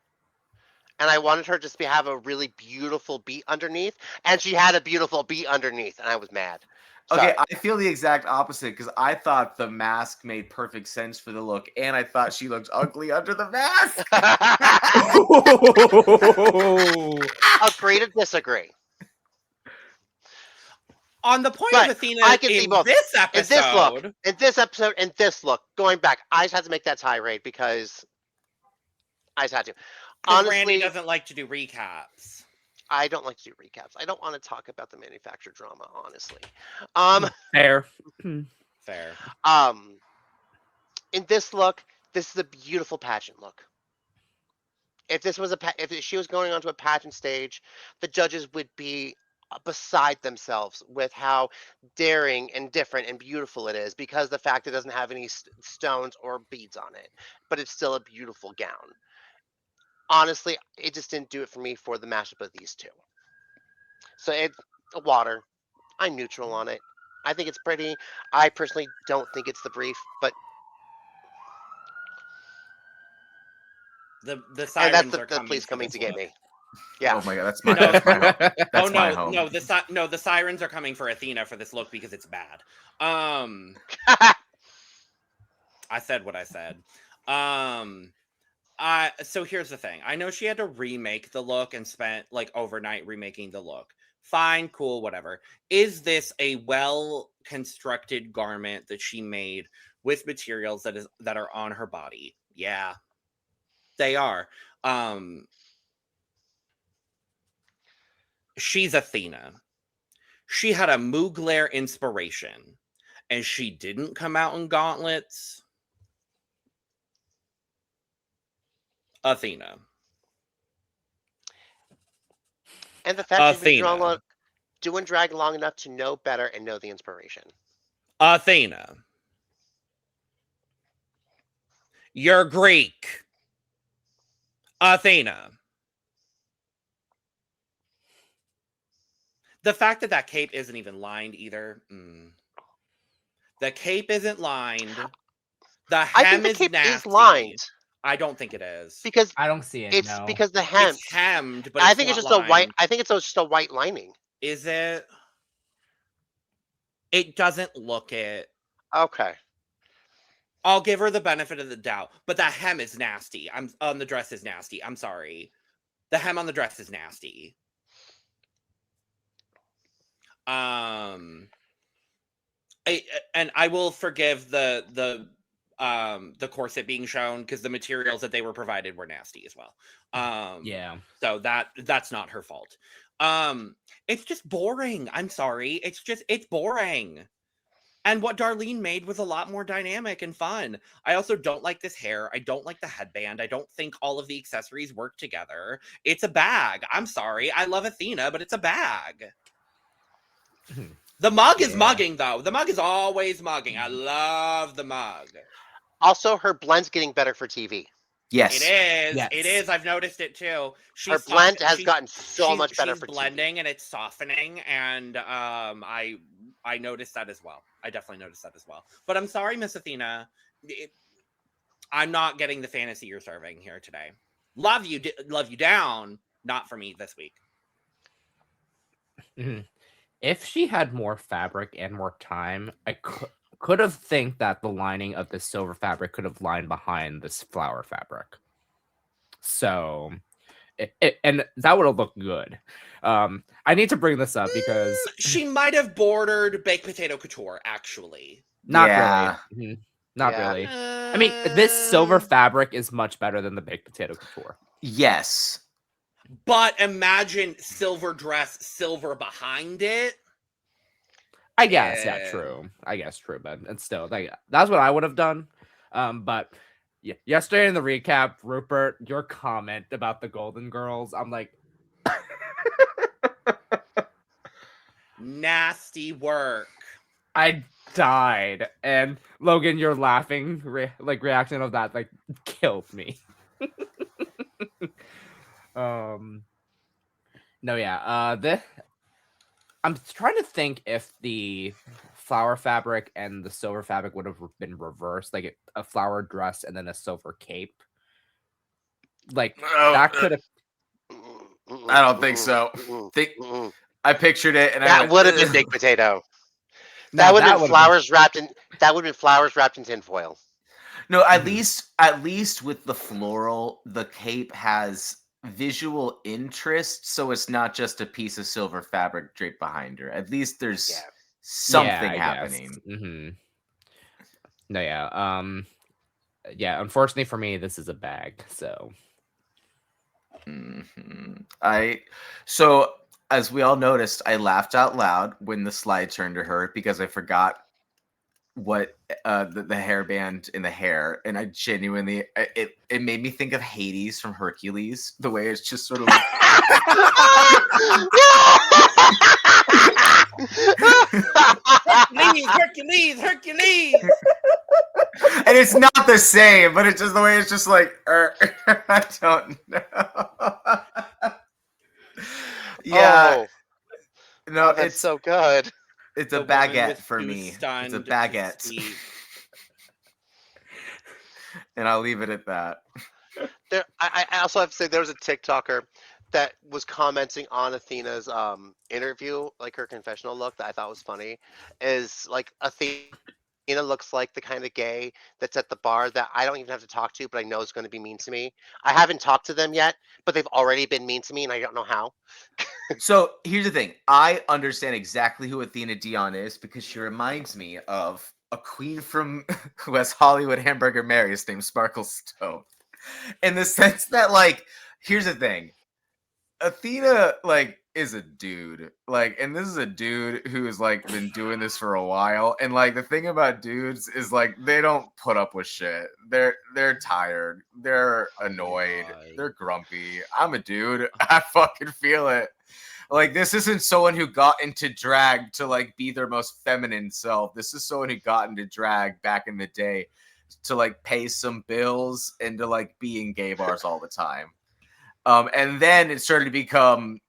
And I wanted her just to have a really beautiful beat underneath, and she had a beautiful beat underneath, and I was mad. Sorry. Okay, I feel the exact opposite because I thought the mask made perfect sense for the look, and I thought she looked ugly under the mask. Agree to disagree. On the point But of Athena, I can see both. this episode, in this episode, and this look, going back, I just had to make that tirade because I just had to. Honestly, Randy doesn't like to do recaps. I don't like to do recaps. I don't want to talk about the manufactured drama, honestly. Fair. Fair. In this look, this is a beautiful pageant look. If this was if she was going onto a pageant stage, the judges would be beside themselves with how daring and different and beautiful it is, because the fact it doesn't have any stones or beads on it, but it's still a beautiful gown. Honestly, it just didn't do it for me for the mashup of these two. So it's water. I'm neutral on it. I think it's pretty. I personally don't think it's the brief, but the and sirens that's are the coming police for coming this to get look. me. Yeah. Oh my god, that's my home. That's my home. The sirens are coming for Athena for this look because it's bad. I said what I said. So here's the thing. I know she had to remake the look and spent like overnight remaking the look. Fine, cool, whatever. Is this a well-constructed garment that she made with materials that are on her body? Yeah. They are. She's Athena. She had a Mugler inspiration, and she didn't come out in gauntlets. Athena. And the fact she's been doing drag long enough to know better and know the inspiration. Athena. You're Greek. Athena. The fact that cape isn't even lined either. The cape isn't lined. The hem I think the is cape nasty. is lined. I don't think it is. Because I don't see it. it's No. because the hem. It's hemmed, but I it's think it's not just a white. lined. I think it's just a white lining. Is it? It doesn't look it. Okay. I'll give her the benefit of the doubt, but that hem is nasty. The dress is nasty. I'm sorry. The hem on the dress is nasty. And I will forgive the corset being shown because the materials that they were provided were nasty as well. Yeah. So that's not her fault. It's just boring. I'm sorry. It's boring. And what Darlene made was a lot more dynamic and fun. I also don't like this hair. I don't like the headband. I don't think all of the accessories work together. It's a bag. I'm sorry. I love Athena, but it's a bag. The mug is mugging, though. The mug is always mugging. I love the mug. Also, her blend's getting better for TV. Yes. It is. Yes. It is. I've noticed it too. Her blend has gotten so much better she's for TV. blending and it's softening, and I noticed that as well. I definitely noticed that as well. But I'm sorry, Miss Athena. I'm not getting the fantasy you're serving here today. Love you down. Not for me this week. If she had more fabric and more time, I could have think that the lining of the silver fabric could have lined behind this flower fabric. So, and that would have looked good. I need to bring this up because She might have bordered baked potato couture, actually. not Yeah. really. Not Yeah. really. I mean, this silver fabric is much better than the baked potato couture. Yes. But imagine silver dress, silver behind it. I guess, yeah, Yeah. true. I guess true, but it's still that's what I would have done. But yeah, yesterday in the recap, Rupert, your comment about the Golden Girls, I'm like, Nasty work. I died, and Logan, your laughing reaction of that killed me. No, yeah. I'm trying to think if the flower fabric and the silver fabric would have been reversed, like a flower dress and then a silver cape. That could have. I don't think so. I pictured it, and That would have been baked potato. That would have been flowers wrapped in. That would have been flowers wrapped in tinfoil. No, at least with the floral, the cape has visual interest, so it's not just a piece of silver fabric draped behind her. At least there's something happening. Mm-hmm. No, yeah. Yeah. Unfortunately for me, this is a bag. So. So as we all noticed, I laughed out loud when the slide turned to her because I forgot what the hairband in the hair, and I genuinely it made me think of Hades from Hercules, the way it's just sort of like Hercules. and it's not the same, but it's just the way it's just like I don't know. Yeah. No, That's so good. It's a baguette for me. It's a baguette. And I'll leave it at that. I also have to say there was a TikToker that was commenting on Athena's interview, like her confessional look, that I thought was funny. Is like Athena looks like the kind of gay that's at the bar that I don't even have to talk to, but I know is going to be mean to me. I haven't talked to them yet, but they've already been mean to me, and I don't know how. So here's the thing. I understand exactly who Athena Dion is because she reminds me of a queen from West Hollywood Hamburger Mary's named Sparkle Stone. In the sense that, here's the thing. Athena, is a dude. And this is a dude who's, been doing this for a while. And, the thing about dudes is, they don't put up with shit. They're tired. They're annoyed. They're grumpy. I'm a dude. I fucking feel it. This isn't someone who got into drag to, be their most feminine self. This is someone who got into drag back in the day to, pay some bills and to, be in gay bars all the time. And then it started to become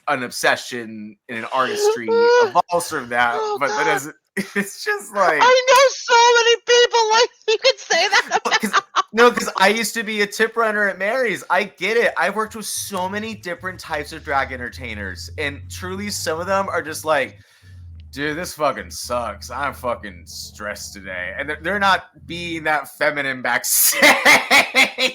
an obsession in an artistry evolves from that. But then it's just I know so many people you could say that about. No, because I used to be a tip runner at Mary's. I get it. I've worked with so many different types of drag entertainers, and truly, some of them are just like, dude, this fucking sucks. I'm fucking stressed today. And they're not being that feminine backstage.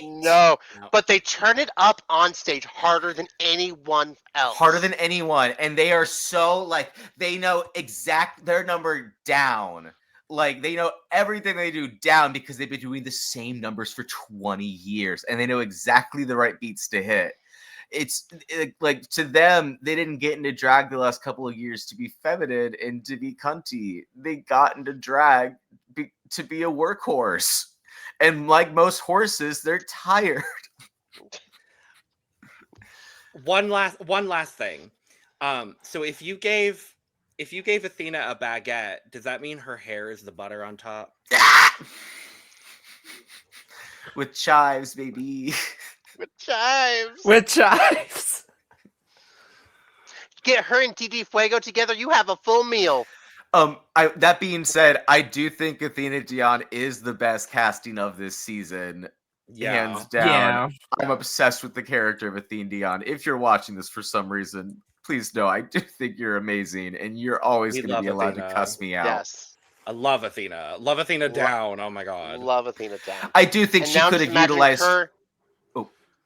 No, but they turn it up on stage harder than anyone else. Harder than anyone. And they are so, like, they know their number down. Like, they know everything they do down because they've been doing the same numbers for 20 years. And they know exactly the right beats to hit. It's like, to them, they didn't get into drag the last couple of years to be feminine and to be cunty. They got into drag to be a workhorse. And like most horses, they're tired. One last thing. So if you gave Athena a baguette, does that mean her hair is the butter on top? With chives, baby. With chives. With chives. Get her and Didi Fuego together, you have a full meal. That being said, I do think Athena Dion is the best casting of this season. Yeah. Hands down. Yeah. I'm obsessed with the character of Athena Dion. If you're watching this for some reason, please know I do think you're amazing, and you're always going to be allowed to cuss me out. Yes. I love Athena. Love Athena down. Oh my god. Love Athena down. I do think she could have utilized her.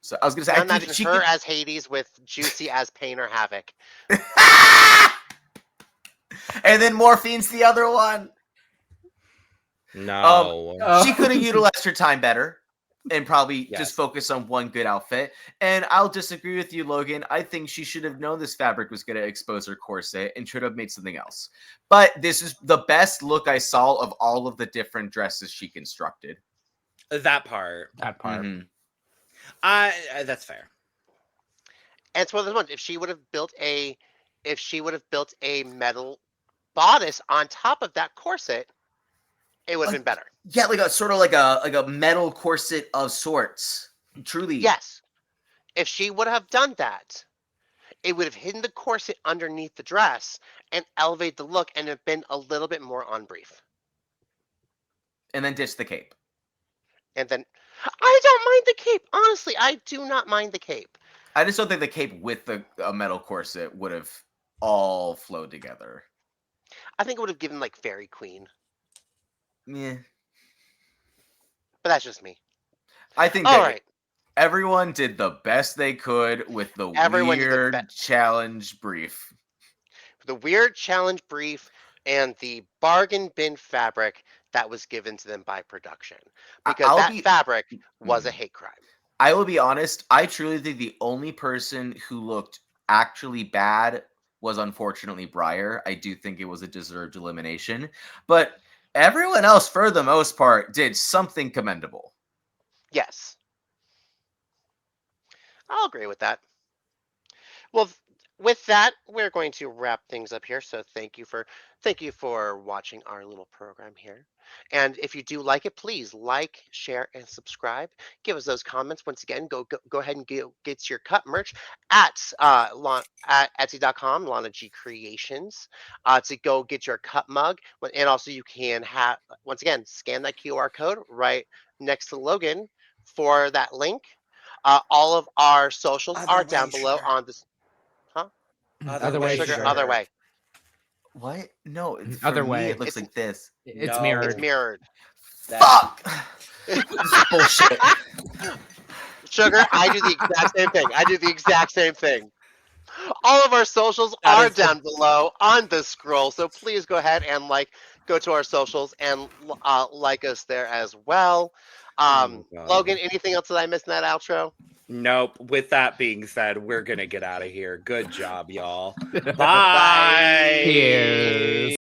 So I was going to say, Now I imagine think she her could... as Hades with Juicy as Pain or Havoc. And then Morphine's the other one. No. She could have utilized her time better and probably Yes. just focus on one good outfit. And I'll disagree with you, Logan. I think she should have known this fabric was going to expose her corset and should have made something else. But this is the best look I saw of all of the different dresses she constructed. That part. Mhm. That's fair. And it's one of those ones. If she would have built a metal bodice on top of that corset, it would have been better. Yeah, like a sort of like a metal corset of sorts. Truly. Yes. If she would have done that, it would have hidden the corset underneath the dress and elevate the look and have been a little bit more on brief. And then ditch the cape. And then I don't mind the cape. Honestly, I do not mind the cape. I just don't think the cape with a metal corset would have all flowed together. I think it would have given like Fairy Queen. Yeah. But that's just me. I think All that right. everyone did the best they could with the Everyone did the weird challenge brief. The weird challenge brief and the bargain bin fabric that was given to them by production. Because fabric was a hate crime. I will be honest, I truly think the only person who looked actually bad was unfortunately Briar. I do think it was a deserved elimination. But everyone else, for the most part, did something commendable. Yes. I'll agree with that. Well, with that, we're going to wrap things up here. So thank you for watching our little program here. And if you do like it, please like, share, and subscribe. Give us those comments. Once again, go ahead and get your cut merch at Etsy.com, Lana G Creations, to go get your cut mug. And also you can once again, scan that QR code right next to Logan for that link. All of our socials are down below on this. Other way, Sugar, sugar. other way. What? No, for Other me, way. it looks like this. It's No. mirrored. It's mirrored. Fuck! This is bullshit. Sugar, I do the exact same thing. All of our socials are down below on the scroll, so please go ahead and go to our socials and like us there as well. Logan, anything else that I missed in that outro? Nope. With that being said, we're gonna get out of here. Good job, y'all. Bye. Bye. Cheers.